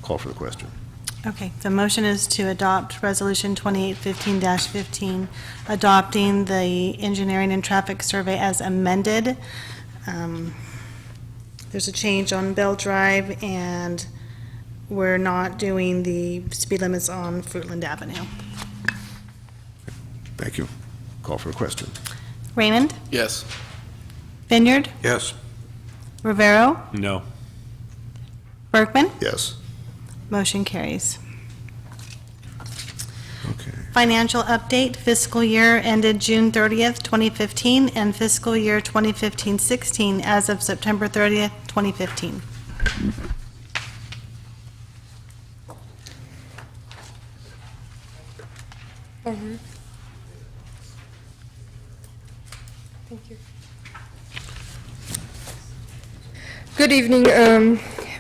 call for the question. Okay, the motion is to adopt Resolution 2815-15, adopting the engineering and traffic survey as amended. There's a change on Bell Drive, and we're not doing the speed limits on Fruitland Avenue. Thank you. Call for a question. Raymond? Yes. Vineyard? Yes. Rivero? No. Berkman? Yes. Motion carries. Okay. Financial update, fiscal year ended June 30th, 2015, and fiscal year 2015-16 as of September 30th, 2015. Thank you. Good evening,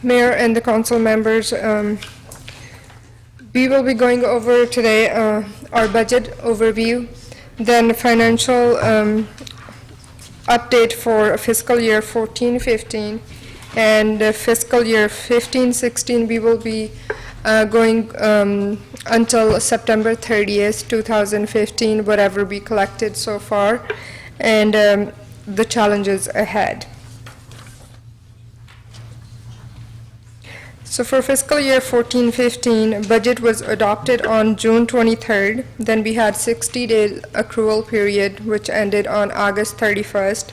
Mayor and the council members. We will be going over today our budget overview, then financial update for fiscal year 14-15, and fiscal year 15-16 we will be going until September 30th, 2015, whatever we collected so far, and the challenges ahead. So for fiscal year 14-15, budget was adopted on June 23rd. Then we had 60-day accrual period, which ended on August 31st.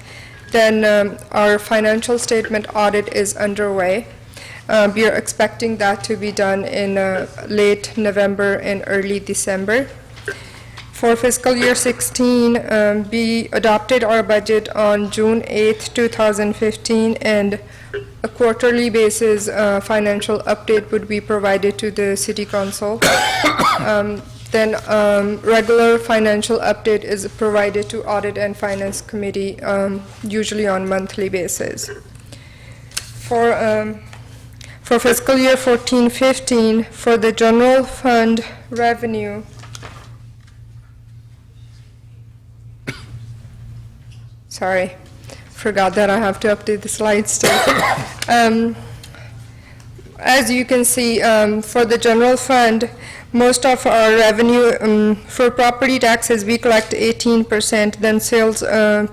Then our financial statement audit is underway. We are expecting that to be done in late November and early December. For fiscal year 16, we adopted our budget on June 8th, 2015, and a quarterly basis financial update would be provided to the City Council. Then regular financial update is provided to Audit and Finance Committee, usually on monthly basis. For fiscal year 14-15, for the general fund revenue, sorry, forgot that I have to update the slides still. As you can see, for the general fund, most of our revenue for property taxes, we collect 18%, then sales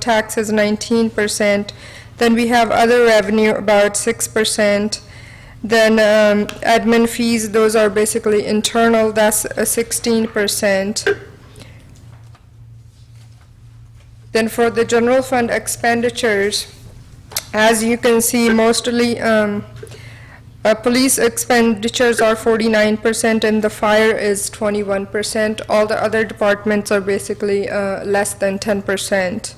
tax is 19%, then we have other revenue about 6%, then admin fees, those are basically internal, that's 16%. Then for the general fund expenditures, as you can see, mostly police expenditures are 49% and the fire is 21%. All the other departments are basically less than 10%.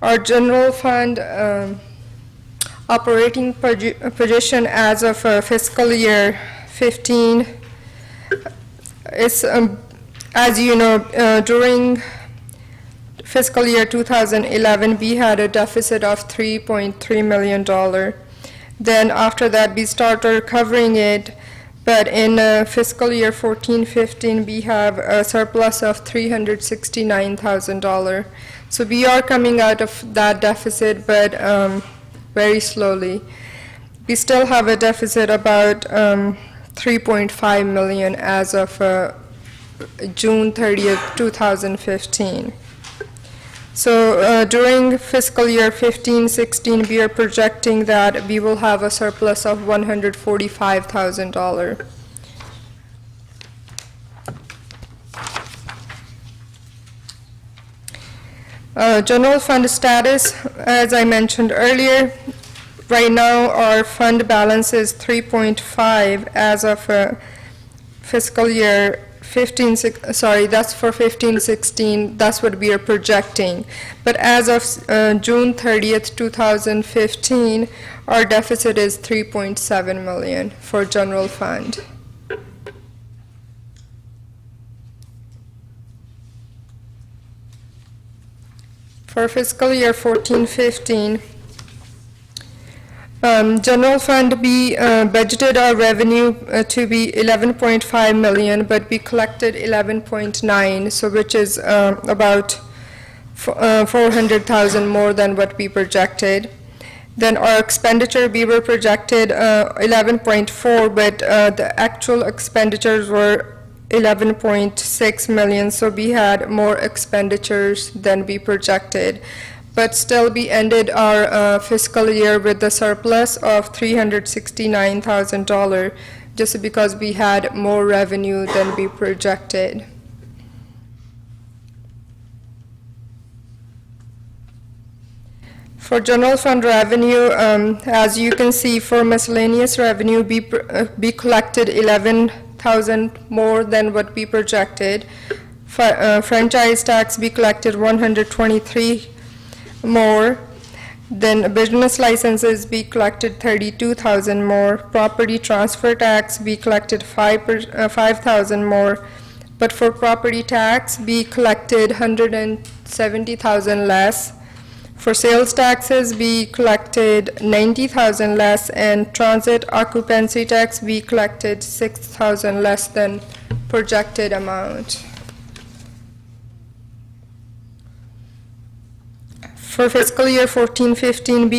Our general fund operating position as of fiscal year 15 is, as you know, during fiscal year 2011, we had a deficit of $3.3 million. Then after that, we started recovering it, but in fiscal year 14-15, we have a surplus of $369,000. So we are coming out of that deficit, but very slowly. We still have a deficit about $3.5 million as of June 30th, 2015. So during fiscal year 15-16, we are projecting that we will have a surplus of $145,000. General fund status, as I mentioned earlier, right now our fund balance is 3.5 as of fiscal year 15, sorry, that's for 15-16, that's what we are projecting. But as of June 30th, 2015, our deficit is $3.7 million for general fund. For fiscal year 14-15, general fund, we budgeted our revenue to be $11.5 million, but we collected $11.9, so which is about $400,000 more than what we projected. Then our expenditure, we were projected 11.4, but the actual expenditures were 11.6 million, so we had more expenditures than we projected. But still, we ended our fiscal year with a surplus of $369,000, just because we had more revenue than we projected. For general fund revenue, as you can see, for miscellaneous revenue, we collected $11,000 more than what we projected. Franchise tax, we collected $123 more. Then business licenses, we collected $32,000 more. Property transfer tax, we collected $5,000 more. But for property tax, we collected $170,000 less. For sales taxes, we collected $90,000 less, and transit occupancy tax, we collected $6,000 less than projected amount. For fiscal year 14-15,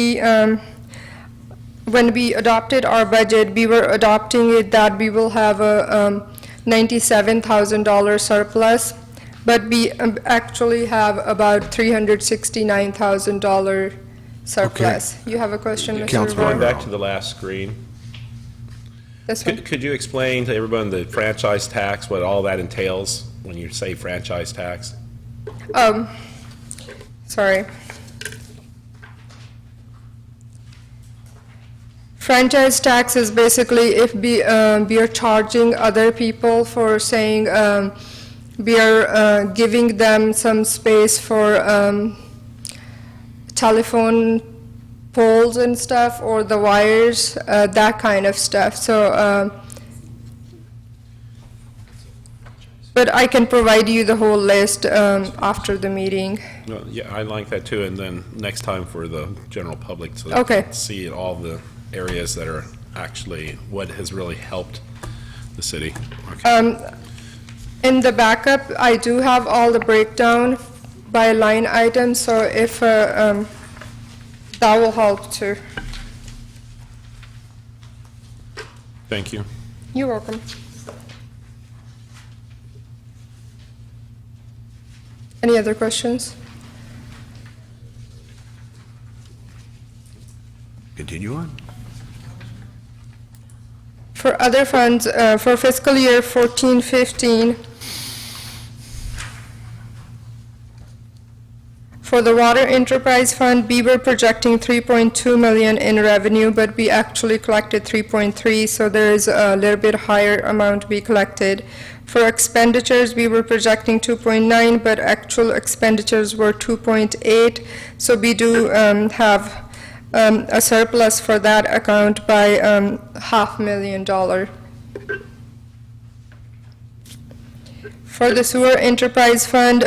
when we adopted our budget, we were adopting it that we will have a $97,000 surplus, but we actually have about $369,000 surplus. You have a question, Mr. Going Rivera? back to the last screen, This one? could you explain to everyone the franchise tax, what all that entails when you say franchise tax? Sorry. Franchise tax is basically if we are charging other people for saying we are giving them some space for telephone poles and stuff, or the wires, that kind of stuff. So, but I can provide you the whole list after the meeting. Well, yeah, I like that too, and then next time for the general public to Okay. see all the areas that are actually what has really helped the city. Okay. In the backup, I do have all the breakdown by line item, so if that will help too. Thank you. You're welcome. Any other questions? Continue on. For other funds, for fiscal year 14-15, for the Water Enterprise Fund, we were projecting 3.2 million in revenue, but we actually collected 3.3, so there is a little bit higher amount we collected. For expenditures, we were projecting 2.9, but actual expenditures were 2.8, so we do have a surplus for that account by $500,000. For the Sewer Enterprise Fund,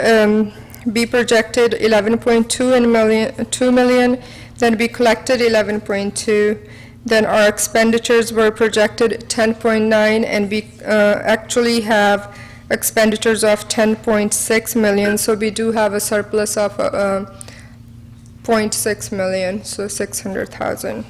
we projected 2 million, then we collected 11.2. Then our expenditures were projected 10.9, and we actually have expenditures of 10.6 million, so we do have a surplus of 0.6 million, so 600,000.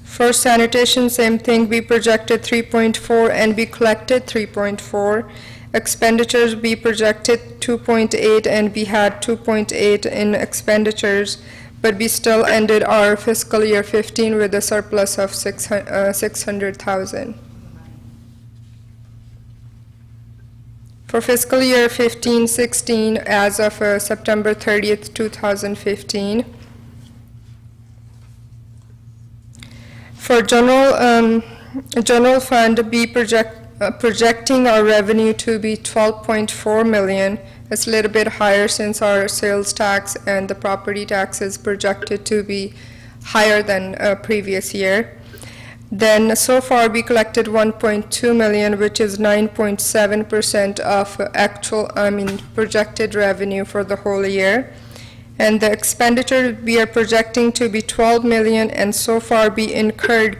For sanitation, same thing, we projected 3.4 and we collected 3.4. Expenditures, we projected 2.8 and we had 2.8 in expenditures, but we still ended our fiscal year 15 with a surplus of 600,000. For fiscal year 15-16, as of September 30th, 2015, for general fund, we projecting our revenue to be 12.4 million. It's a little bit higher since our sales tax and the property tax is projected to be higher than previous year. Then so far we collected 1.2 million, which is 9.7% of projected revenue for the whole year. And the expenditure we are projecting to be 12 million, and so far we incurred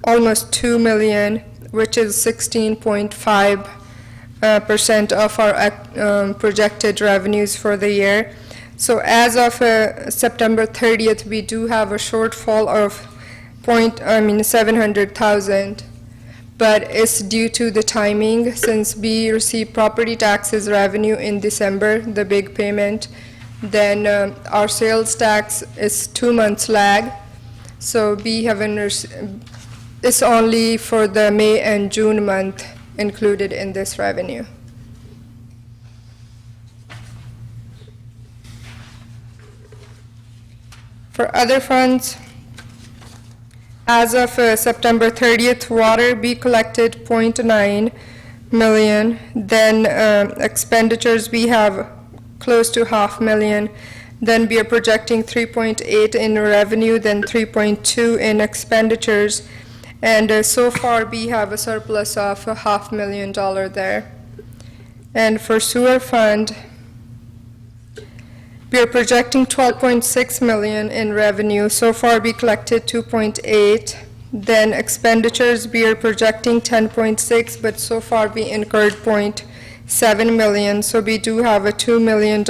almost 2 million, which is 16.5% of our projected revenues for the year. So as of September 30th, we do have a shortfall of 700,000, but it's due to the timing, since we receive property taxes revenue in December, the big payment. Then our sales tax is 2 months lag, so we haven't. It's only for the May and June month included in this revenue. For other funds, as of September 30th, water, we collected 0.9 million. Then expenditures, we have close to $500,000. Then we are projecting 3.8 in revenue, then 3.2 in expenditures. And so far, we have a surplus of $500,000 there. And for sewer fund, we are projecting 12.6 million in revenue. So far, we collected 2.8. Then expenditures, we are projecting 10.6, but so far we incurred 0.7 million. So we do have a $2 million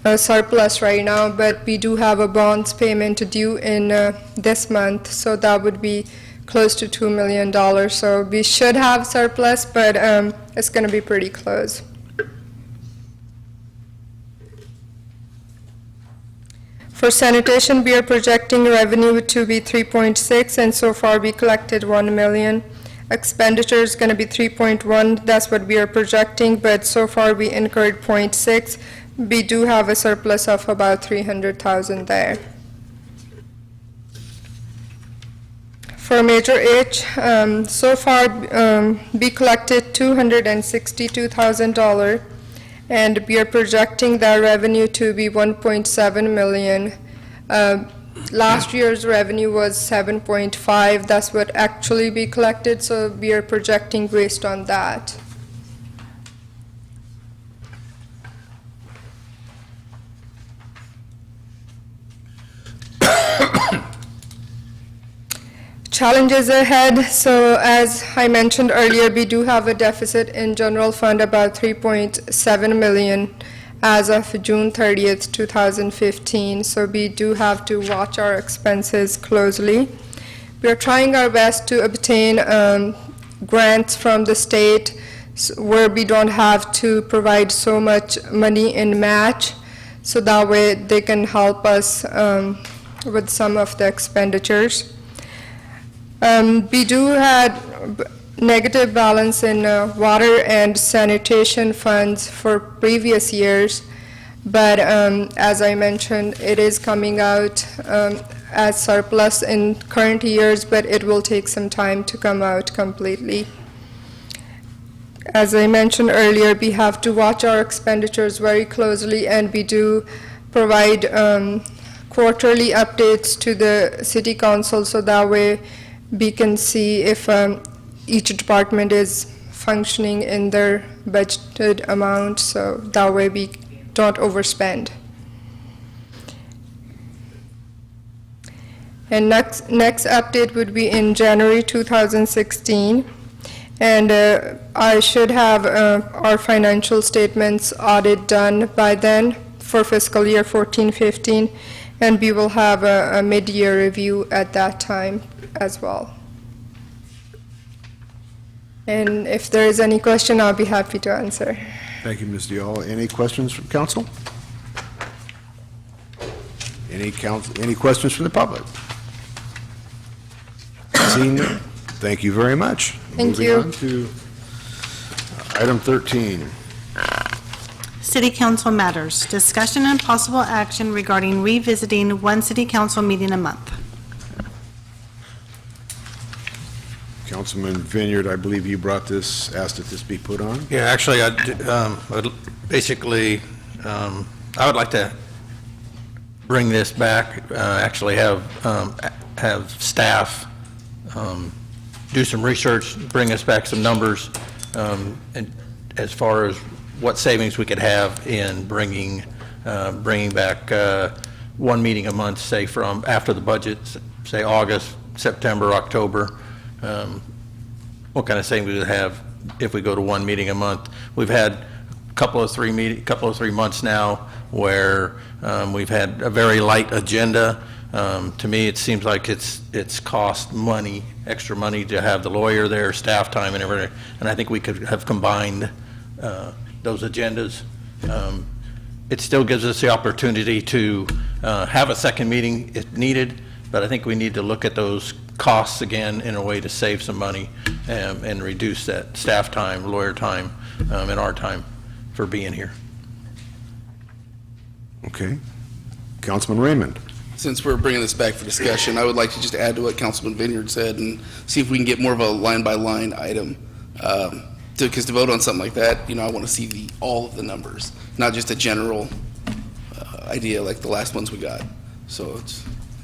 a surplus right now, but we do have a bonds payment due in this month, so that would be close to $2 million. So we should have surplus, but it's going to be pretty close. For sanitation, we are projecting revenue to be 3.6, and so far we collected 1 million. Expenditure is going to be 3.1, that's what we are projecting, but so far we incurred 0.6. We do have a surplus of about 300,000 there. For Major H, so far we collected $262,000, and we are projecting that revenue to be 1.7 million. Last year's revenue was 7.5. That's what actually we collected, so we are projecting based on that. Challenges ahead. So as I mentioned earlier, we do have a deficit in general fund about 3.7 million as of June 30th, 2015. So we do have to watch our expenses closely. We are trying our best to obtain grants from the state where we don't have to provide so much money in match, so that way they can help us with some of the expenditures. We do have negative balance in water and sanitation funds for previous years, but as I mentioned, it is coming out as surplus in current years, but it will take some time to come out completely. As I mentioned earlier, we have to watch our expenditures very closely, and we do provide quarterly updates to the city council, so that way we can see if each department is functioning in their budgeted amount, so that way we don't overspend. And next update would be in January 2016, and I should have our financial statements audit done by then for fiscal year 14-15, and we will have a mid-year review at that time as well. And if there is any question, I'll be happy to answer. Thank you, Ms. Diallo. Any questions from council? Any questions from the public? Seeing none, thank you very much. Thank you. Moving on to item 13. City Council matters. Discussion and possible action regarding revisiting one city council meeting a month. Councilman Vineyard, I believe you brought this, asked that this be put on? Yeah, actually, I would like to bring this back, actually have staff do some research, bring us back some numbers, and as far as what savings we could have in bringing back one meeting a month, say from after the budget, say August, September, October. What kind of savings we would have if we go to one meeting a month. We've had a couple of three months now where we've had a very light agenda. To me, it seems like it's cost money, extra money to have the lawyer there, staff time and everything, and I think we could have combined those agendas. It still gives us the opportunity to have a second meeting if needed, but I think we need to look at those costs again in a way to save some money and reduce that staff time, lawyer time, and our time for being here. Okay. Councilman Raymond. Since we're bringing this back for discussion, I would like to just add to what Councilman Vineyard said and see if we can get more of a line-by-line item. Because to vote on something like that, I want to see all of the numbers, not just a general idea like the last ones we got. So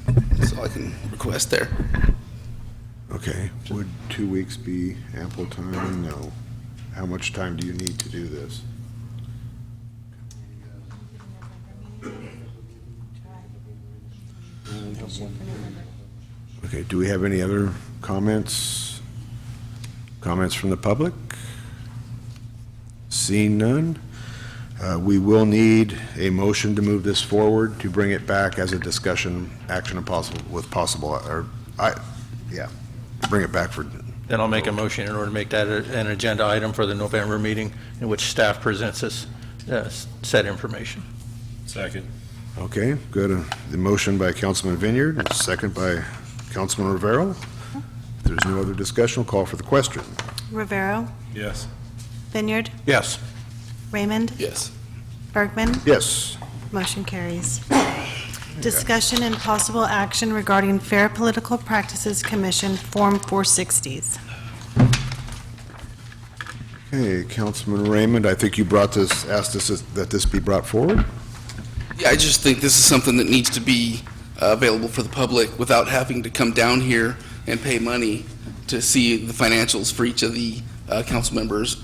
that's all I can request there. Okay. Would 2 weeks be ample time? No. How much time do you need to do this? Okay, do we have any other comments? Comments from the public? Seeing none, We will need a motion to move this forward, to bring it back as a discussion, action and possible, with possible, bring it back for, Then I'll make a motion in order to make that an agenda item for the November meeting in which staff presents us said information. Second. okay, good. The motion by Councilman Vineyard, second by Councilman Rivera. If there's no other discussion, we'll call for the question. Rivera, Yes. Vineyard, Yes. Raymond, Yes. Bergman, Yes. motion carries. Discussion and possible action regarding Fair Political Practices Commission Form 460s. Okay, Councilman Raymond, I think you asked us that this be brought forward? Yeah, I just think this is something that needs to be available for the public without having to come down here and pay money to see the financials for each of the council members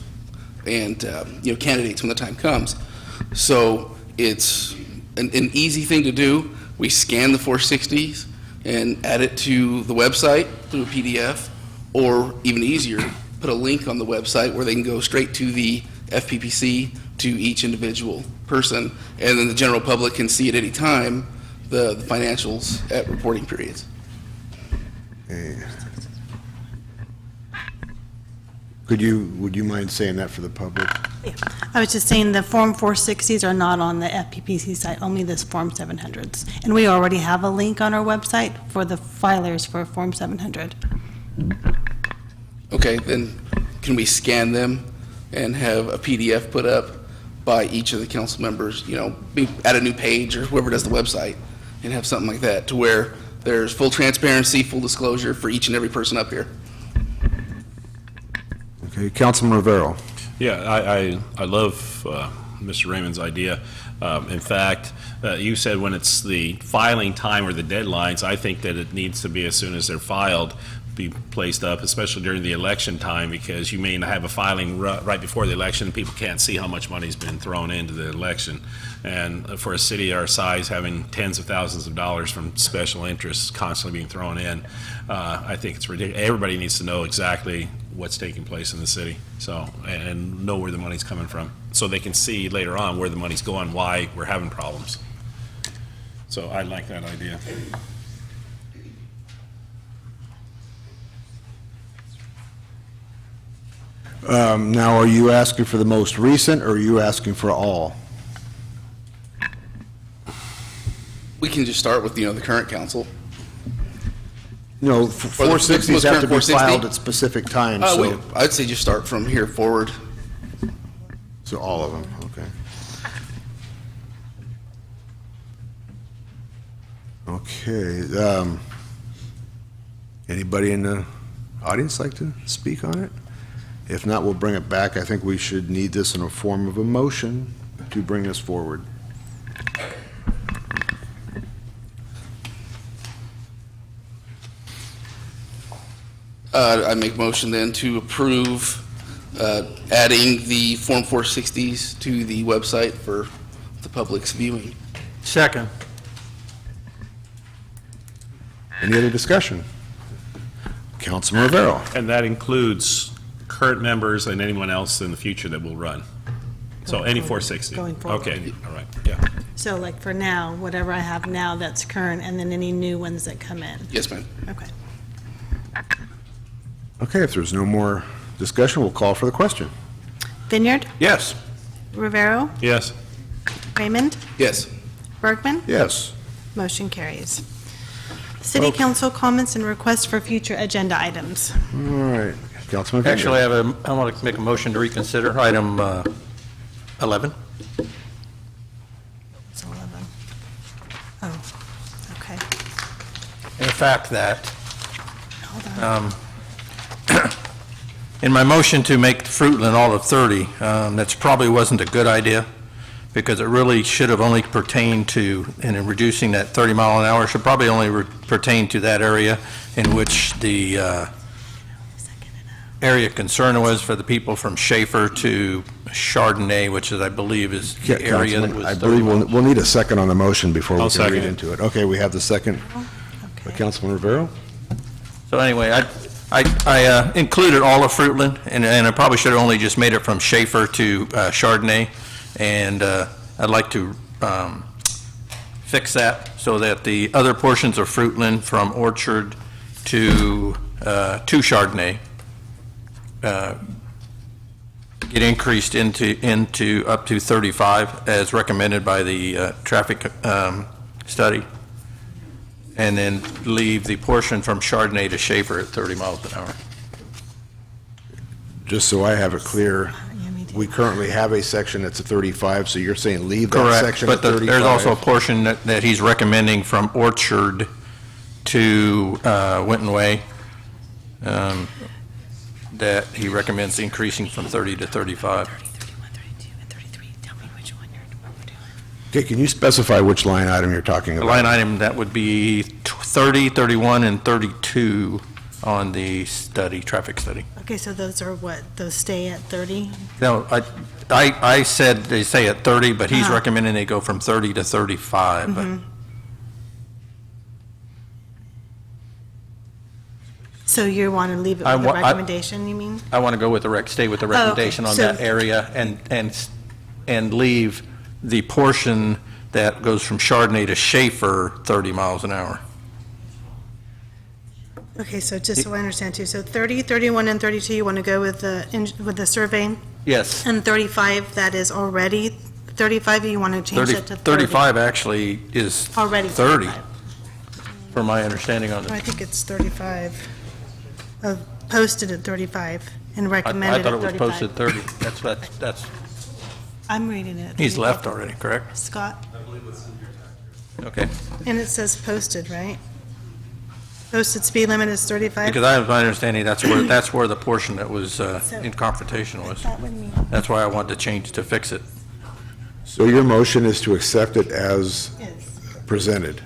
and candidates when the time comes. So it's an easy thing to do. We scan the 460s and add it to the website through a PDF, or even easier, put a link on the website where they can go straight to the FPPC, to each individual person, and then the general public can see at any time the financials at reporting periods. Okay. Would you mind saying that for the public? I was just saying the Form 460s are not on the FPPC site, only this Form 700s. And we already have a link on our website for the filers for Form 700. Okay, then can we scan them and have a PDF put up by each of the council members, add a new page or whoever does the website, and have something like that to where there's full transparency, full disclosure for each and every person up here? Okay, Councilman Rivera. Yeah, I love Mr. Raymond's idea. In fact, you said when it's the filing time or the deadlines, I think that it needs to be as soon as they're filed, be placed up, especially during the election time, because you may not have a filing right before the election, and people can't see how much money's been thrown into the election. And for a city our size, having tens of thousands of dollars from special interests constantly being thrown in, I think it's ridiculous. Everybody needs to know exactly what's taking place in the city, and know where the money's coming from, so they can see later on where the money's going, why we're having problems. So I like that idea. Now, are you asking for the most recent, or are you asking for all? We can just start with, the current council. No, Or the 460s most have to be current 460? filed at specific times, so I'd say just start from here forward. all of them, okay. Okay, anybody in the audience like to speak on it? If not, we'll bring it back. I think we should need this in a form of a motion to bring this forward. I make motion then to approve adding the Form 460s to the website for the public's viewing. Second. Any other discussion? Councilman Rivera. And that includes current members and anyone else in the future that will run. So any 460? Going forward. Okay, all right, yeah. So like for now, whatever I have now that's current, and then any new ones that come in. Yes, ma'am. Okay. Okay, if there's no more discussion, we'll call for the question. Vineyard, Yes. Rivera, Yes. Raymond, Yes. Bergman, Yes. motion carries. City Council comments and requests for future agenda items. All right, Councilman Vineyard. Actually, I want to make a motion to reconsider item 11. It's 11. Oh, okay. And the fact that Hold on. in my motion to make Fruitland all of 30, that's probably wasn't a good idea, because it really should have only pertained to, and in reducing that 30 mile an hour, should probably only pertain to that area in which the area of concern was for the people from Schaefer to Chardonnay, which is, I believe, is Yeah, the area that Councilman, was I 30 believe we'll need a second on the motion before we I'll can read second it. into it. Okay, we have the second. By Councilman Rivera? So anyway, I included all of Fruitland, and I probably should have only just made it from Schaefer to Chardonnay, And I'd like to fix that so that the other portions of Fruitland from Orchard to Chardonnay get increased into up to 35 as recommended by the traffic study, and then leave the portion from Chardonnay to Schaefer at 30 miles an hour. Just so I have it clear, we currently have a section that's a 35, so you're saying leave that Correct, section at but 35? there's also a portion that he's recommending from Orchard to Winton Way, that he recommends increasing from 30 to 35. Okay, can you specify which line item you're talking The about? line item, that would be 30, 31, and 32 on the study, traffic study. Okay, so those are what, those stay at 30? No, I said they say at 30, but he's Uh-huh. recommending they go from 30 to 35. but- Mhm. So you want to leave it I with the wa- I- recommendation, you mean? I want to go with stay with the okay. recommendation on So- that area and leave the portion that goes from Chardonnay to Schaefer 30 miles an hour. Okay, so just so I understand too, so 30, 31, and 32, you want to go with the survey? Yes. And 35, that is already 35, you want to change 30 that to 30? 35 actually is Already 30, from my understanding on I it. think it's 35, posted at 35 and I recommended thought at it was 35. posted 30. That's, I'm reading it. at he's 35. left already, correct? Scott? Okay. And it says posted, right? Posted speed limit is 35? Because I have my understanding that's where the portion that was in confrontation was. That would mean, That's why I wanted to change to fix it. So your motion is to accept it as presented?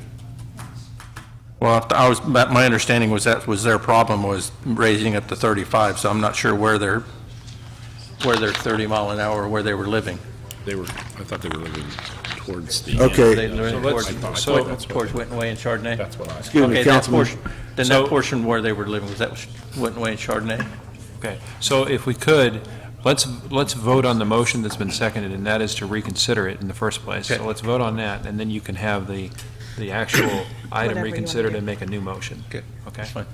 Well, my understanding was that was their problem, was raising it to 35, so I'm not sure where they're 30 mile an hour, where they were living. I thought they were living towards the. Okay. They lived towards Winton Way and Chardonnay? That's what I. Excuse me, Okay, that Councilman. portion, then that portion where they were living, was that Winton Way and Chardonnay? Okay, so if we could, let's vote on the motion that's been seconded, and that is to reconsider it in the first place. Okay. So let's vote on that, and then you can have the actual item Whatever you reconsidered wanna do. and make a new motion. Okay. Okay? Fine.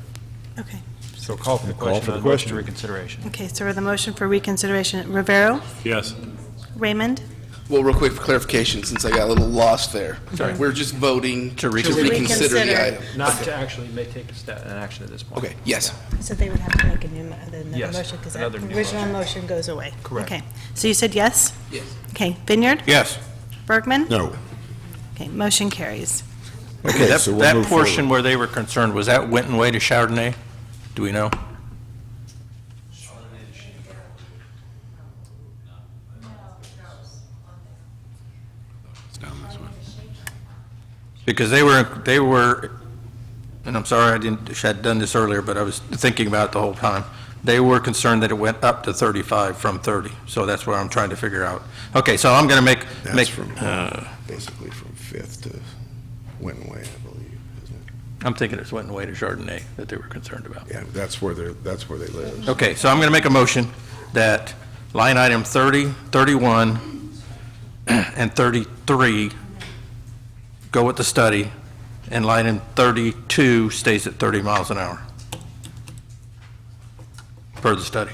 okay. So call for the Call question for the on the motion question. reconsideration. Okay, so the motion for reconsideration, Rivero, Yes. Raymond, Well, real quick for clarification, since I got a little lost there. Sorry. We're just voting to reconsider. reconsider the Reconsider. item. Not to actually take an action at this point. Okay, yes. so they would have to make another Yes, motion, because that another new original motion goes away. Correct. Okay, so you said yes? Yes. Okay, Vineyard? Yes. Bergman? No. Okay, motion carries. Okay, That so we'll that move portion forward. where they were concerned, was that Winton Way to Chardonnay? Do we know? It's down this way. Because they were, and I'm sorry I had done this earlier, but I was thinking about it the whole time. They were concerned that it went up to 35 from 30, so that's what I'm trying to figure out. Okay, so I'm going to That's from, basically from Fifth to Winton Way, I believe, isn't it? I'm thinking it's Winton Way to Chardonnay that they were concerned about. Yeah, that's where they live. Okay, so I'm going to make a motion that line item 30, 31, and 33 go with the study, and line item 32 stays at 30 miles an hour per the study.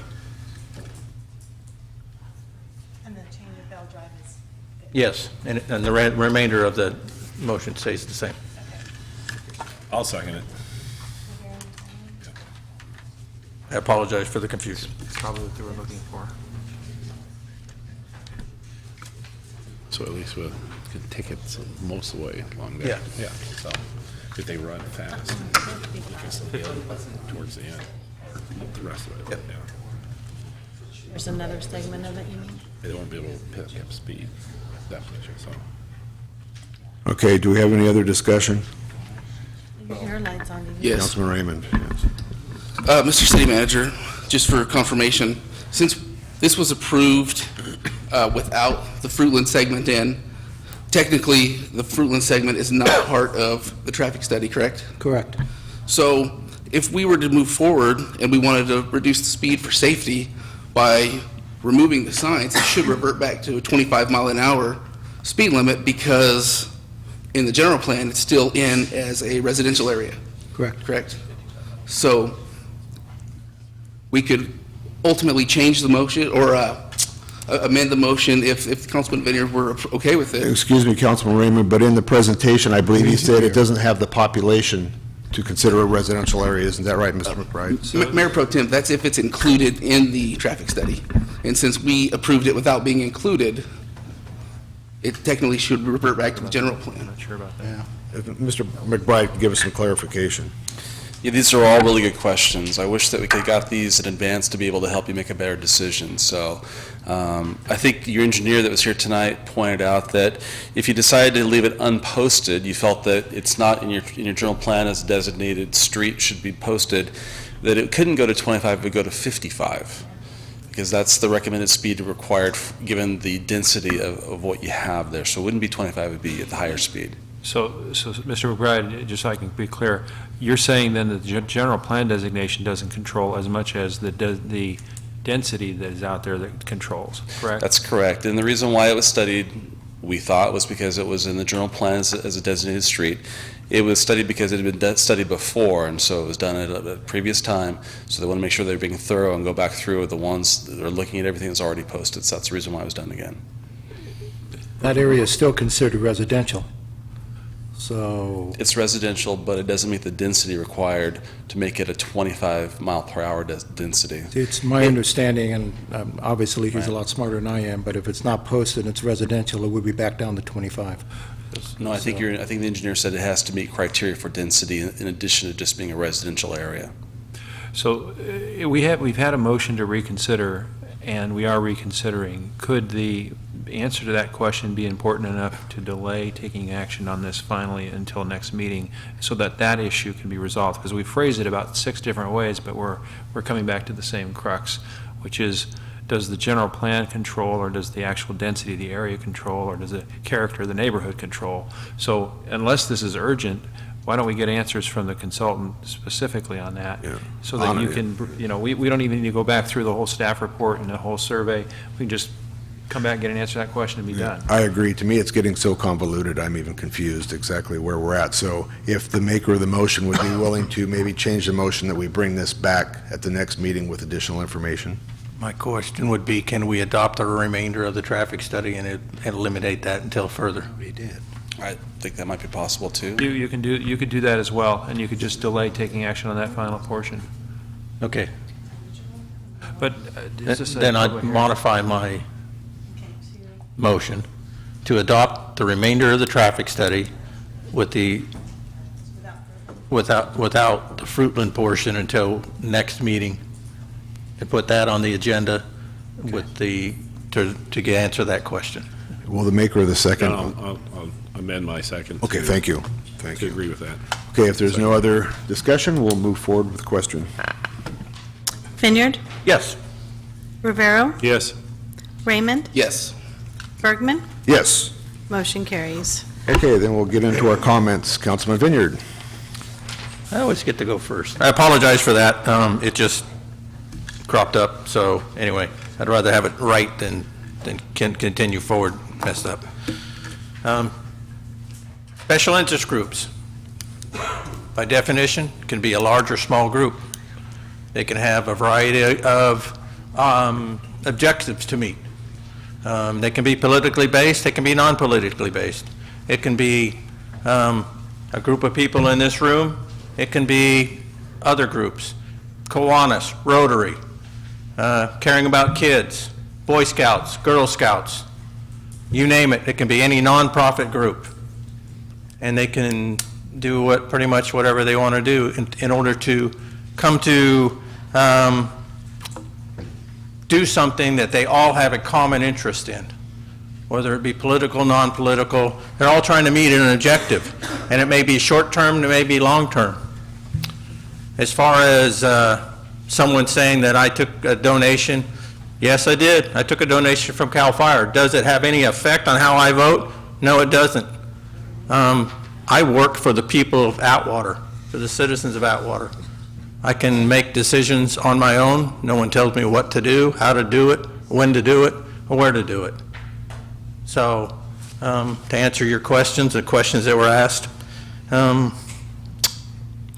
And the change of Bell Drive is? Yes, and the remainder of the motion stays the same. I'll second it. I apologize for the confusion. Probably what they were looking for. So at least we'll get tickets most of the way along there. Yeah. Yeah, so if they run fast, you can still be towards the end, the rest of it, yeah. There's another segment of it, you mean? They won't be able to pick up speed that much, so. Okay, do we have any other discussion? Your light's on, do you? Yes. Councilman Raymond, yes. Mr. City Manager, just for confirmation, since this was approved without the Fruitland segment in, technically, the Fruitland segment is not part of the traffic study, correct? Correct. So if we were to move forward and we wanted to reduce the speed for safety by removing the signs, it should revert back to a 25 mile an hour speed limit because in the general plan, it's still in as a residential area. Correct. So we could ultimately change the motion or amend the motion if Councilman Vineyard were okay with it. Excuse me, Councilman Raymond, but in the presentation, I believe he said it doesn't have the population to consider a residential area. Isn't that right, Mr. McBride? Mayor Pro Tem, that's if it's included in the traffic study. And since we approved it without being included, it technically should revert back to the general plan. I'm not sure about that. If Mr. McBride could give us some clarification. Yeah, these are all really good questions. I wish that we could have got these in advance to be able to help you make a better decision. So I think your engineer that was here tonight pointed out that if you decided to leave it unposted, you felt that it's not in your general plan as a designated street should be posted, that it couldn't go to 25, it would go to 55. Because that's the recommended speed required given the density of what you have there. So it wouldn't be 25, it would be at the higher speed. So, Mr. McBride, just so I can be clear, you're saying then that the general plan designation doesn't control as much as the density that is out there that controls, correct? That's correct. And the reason why it was studied, we thought, was because it was in the general plan as a designated street. It was studied because it had been studied before, and so it was done at a previous time. So they want to make sure they're being thorough and go back through the ones that are looking at everything that's already posted. So that's the reason why it was done again. That area is still considered residential. So It's residential, but it doesn't meet the density required to make it a 25 mile per hour density. it's my understanding, and obviously he's a lot smarter than I am, but if it's not posted and it's residential, it would be back down to 25. No, I think the engineer said it has to meet criteria for density in addition to just being a residential area. So we've had a motion to reconsider, and we are reconsidering. Could the answer to that question be important enough to delay taking action on this finally until next meeting so that that issue can be resolved? Because we phrased it about 6 different ways, but we're coming back to the same crux, which is, does the general plan control, or does the actual density of the area control, or does the character of the neighborhood control? So unless this is urgent, why don't we get answers from the consultant specifically on that? Yeah. So that you can, we don't even need to go back through the whole staff report and the whole survey. We can just come back, get an answer to that question, and be done. I agree. To me, it's getting so convoluted, I'm even confused exactly where we're at. So if the maker of the motion would be willing to maybe change the motion that we bring this back at the next meeting with additional information. My question would be, can we adopt the remainder of the traffic study and eliminate that until further? We did. I think that might be possible too. You could do that as well, and you could just delay taking action on that final portion. Okay. But is this a Then I'd public hearing? modify my motion to adopt the remainder of the traffic study with without the Fruitland portion until next meeting, and put that on the agenda with to answer that question. Will the maker of the second? I'll amend my second. Okay, thank you. Thank To you. agree with that. Okay, if there's no other discussion, we'll move forward with the question. Vineyard, Yes. Rivero, Yes. Raymond, Yes. Bergman, Yes. motion carries. Okay, then we'll get into our comments. Councilman Vineyard. I always get to go first. I apologize for that. It just cropped up, so anyway, I'd rather have it right than can continue forward messed up. Special interest groups, by definition, can be a large or small group. They can have a variety of objectives to meet. They can be politically based, they can be non-politically based. It can be a group of people in this room, it can be other groups, Kiwanis, Rotary, caring about kids, Boy Scouts, Girl Scouts, you name it. It can be any nonprofit group. And they can do pretty much whatever they want to do in order to come to do something that they all have a common interest in, whether it be political, non-political. They're all trying to meet an objective, and it may be short-term, it may be long-term. As far as someone saying that I took a donation, yes, I did. I took a donation from CAL FIRE. Does it have any effect on how I vote? No, it doesn't. I work for the people of Atwater, for the citizens of Atwater. I can make decisions on my own. No one tells me what to do, how to do it, when to do it, or where to do it. So, to answer your questions, the questions that were asked,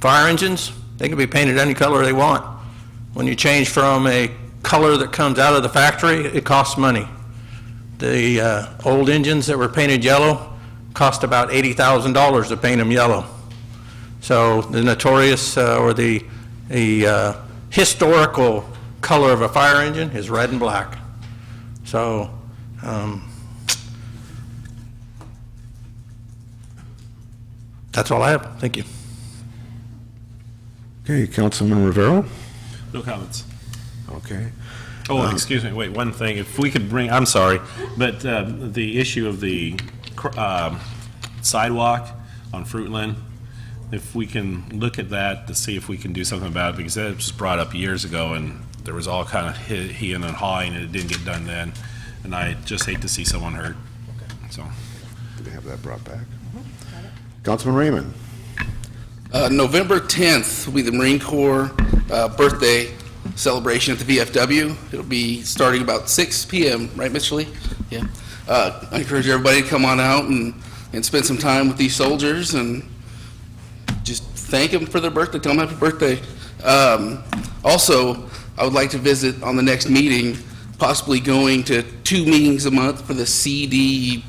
fire engines, they can be painted any color they want. When you change from a color that comes out of the factory, it costs money. The old engines that were painted yellow cost about $80,000 to paint them yellow. So the notorious or the historical color of a fire engine is red and black. So that's all I have. Thank you. Okay, Councilman Rivera? No comments. Okay. Oh, excuse me, wait, one thing, if we could bring, I'm sorry, but the issue of the sidewalk on Fruitland, if we can look at that to see if we can do something about it, because that was brought up years ago, and there was all kind of he-ing and hawing, and it didn't get done then, and I just hate to see someone hurt, so. Do they have that brought back? Councilman Raymond? November 10th will be the Marine Corps birthday celebration at the VFW. It'll be starting about 6 p.m., right, Mr. Lee? Yeah. I encourage everybody to come on out and spend some time with these soldiers and just thank them for their birthday, tell them happy birthday. Also, I would like to visit on the next meeting, possibly going to 2 meetings a month for the CDRC.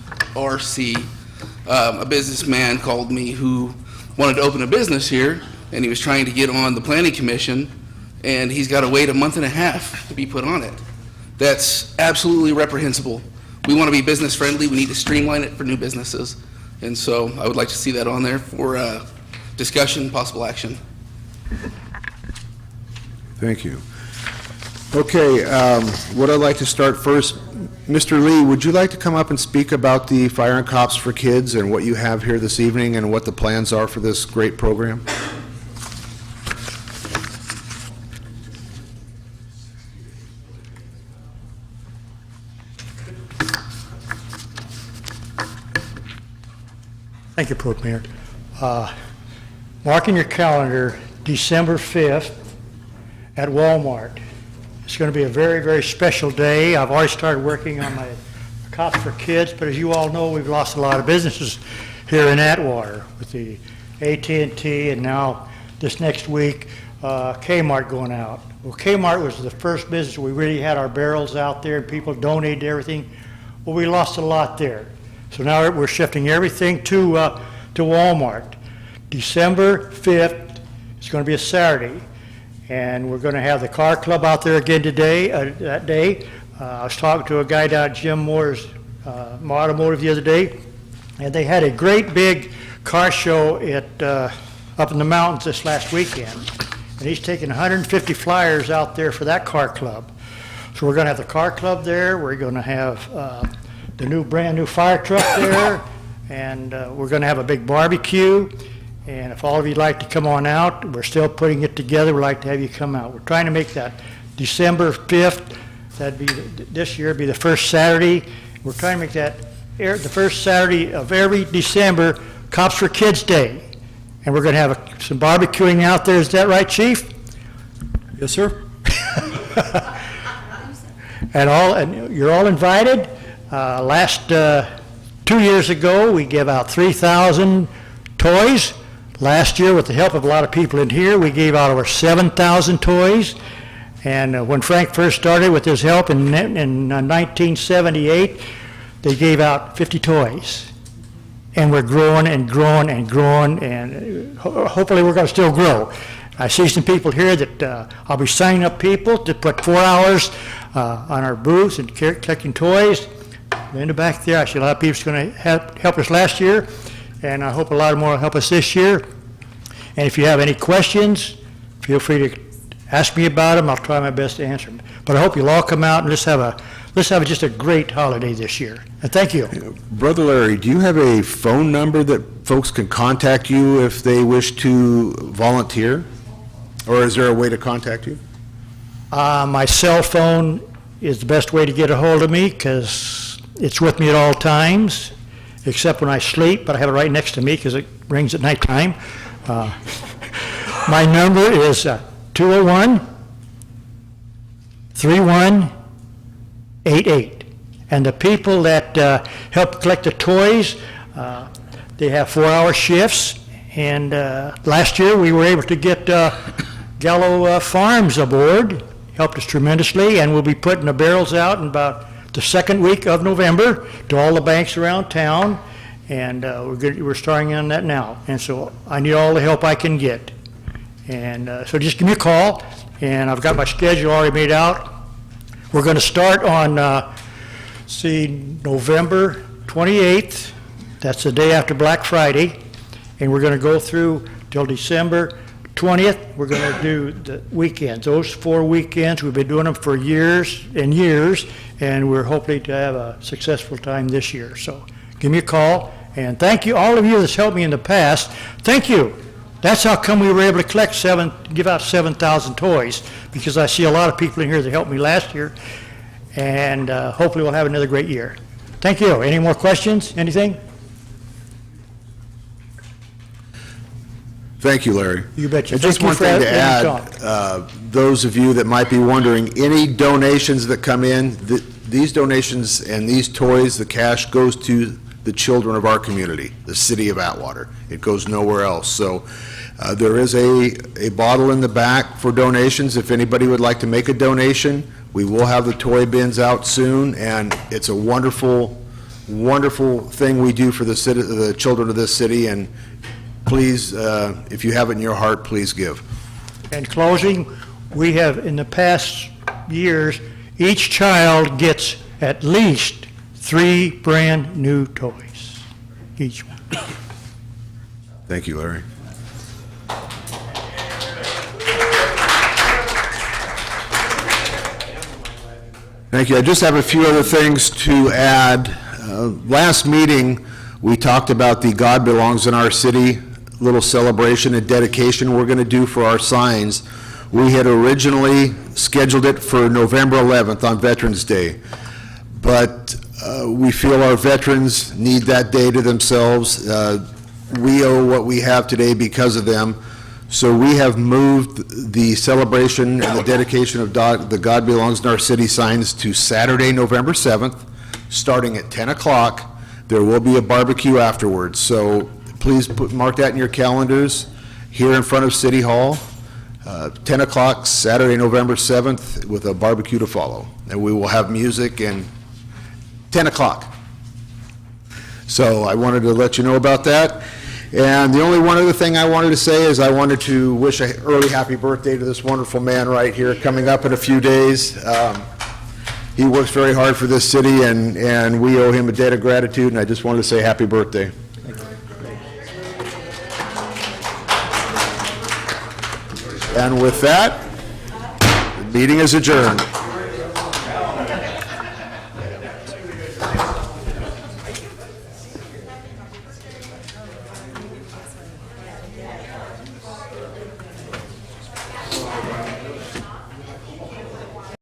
A businessman called me who wanted to open a business here, and he was trying to get on the planning commission, and he's got to wait a month and a half to be put on it. That's absolutely reprehensible. We want to be business friendly. We need to streamline it for new businesses. And so I would like to see that on there for discussion, possible action. Thank you. Okay, would I like to start first? Mr. Lee, would you like to come up and speak about the Fire and Cops for Kids and what you have here this evening and what the plans are for this great program? Thank you, Pro Mayor. Mark in your calendar, December 5th at Walmart. It's going to be a very, very special day. I've already started working on my Cops for Kids, but as you all know, we've lost a lot of businesses here in Atwater with the AT&T and now this next week, Kmart going out. Well, Kmart was the first business we really had our barrels out there and people donated everything. Well, we lost a lot there. So now we're shifting everything to Walmart. December 5th, it's going to be a Saturday, and we're going to have the car club out there again today, that day. I was talking to a guy down at Jim Moore's Automotive the other day, and they had a great big car show up in the mountains this last weekend, and he's taking 150 flyers out there for that car club. So we're going to have the car club there, we're going to have the brand new fire truck there, and we're going to have a big barbecue. And if all of you'd like to come on out, we're still putting it together. We'd like to have you come out. We're trying to make that December 5th. That'd be this year. Be the first Saturday. We're trying to make that the first Saturday of every December Cops for Kids Day. And we're going to have some barbecuing out there. Is that right, Chief? Yes, sir. And you're all invited. Last 2 years ago, we gave out 3,000 toys. Last year, with the help of a lot of people in here, we gave out over 7,000 toys. And when Frank first started with his help in 1978, they gave out 50 toys. And we're growing and growing and growing, and hopefully we're going to still grow. I see some people here that I'll be signing up people to put 4 hours on our booths and collecting toys. Linda back there, I see a lot of people going to help us last year, and I hope a lot more will help us this year. And if you have any questions, feel free to ask me about them. I'll try my best to answer them. But I hope you'll all come out and let's have just a great holiday this year. And thank you. Brother Larry, do you have a phone number that folks can contact you if they wish to volunteer? Or is there a way to contact you? My cell phone is the best way to get a hold of me because it's with me at all times, except when I sleep, but I have it right next to me because it rings at nighttime. My number is 201-31-88-88. 8888. And the people that help collect the toys, they have 4-hour shifts. And last year, we were able to get Gallo Farms aboard, helped us tremendously, and we'll be putting the barrels out in about the second week of November to all the banks around town, and we're starting on that now. And so I need all the help I can get. And so just give me a call, and I've got my schedule already made out. We're going to start on, November 28th. That's the day after Black Friday. And we're going to go through till December 20th. We're going to do the weekends. Those 4 weekends, we've been doing them for years and years, and we're hoping to have a successful time this year. So give me a call, and thank you, all of you that's helped me in the past. Thank you. That's how come we were able to give out 7,000 toys, because I see a lot of people in here that helped me last year, and hopefully we'll have another great year. Thank you. Any more questions? Anything? Thank you, Larry. You betcha. And just Thank you one for thing to letting me add, those of you that might be wondering, any donations that come in, these donations and these toys, the cash goes to the children of our community, the city of Atwater. It goes nowhere else. So there is a bottle in the back for donations. If anybody would like to make a donation, we will have the toy bins out soon, and it's a wonderful, wonderful thing we do for the children of this city, and please, if you have it in your heart, please give. In closing, we have, in the past years, each child gets at least 3 brand-new toys, each one. Thank you, Larry. Thank you. I just have a few other things to add. Last meeting, we talked about the God Belongs in Our City little celebration and dedication we're going to do for our signs. We had originally scheduled it for November 11th on Veterans Day, but we feel our veterans need that day to themselves. We owe what we have today because of them. So we have moved the celebration and the dedication of the God Belongs in Our City signs to Saturday, November 7th, starting at 10 o'clock. There will be a barbecue afterwards. So please mark that in your calendars here in front of City Hall, 10 o'clock, Saturday, November 7th, with a barbecue to follow. And we will have music and 10 o'clock. So I wanted to let you know about that. And the only one other thing I wanted to say is I wanted to wish an early happy birthday to this wonderful man right here coming up in a few days. He works very hard for this city, and we owe him a debt of gratitude, and I just wanted to say happy birthday. And with that, the meeting is adjourned.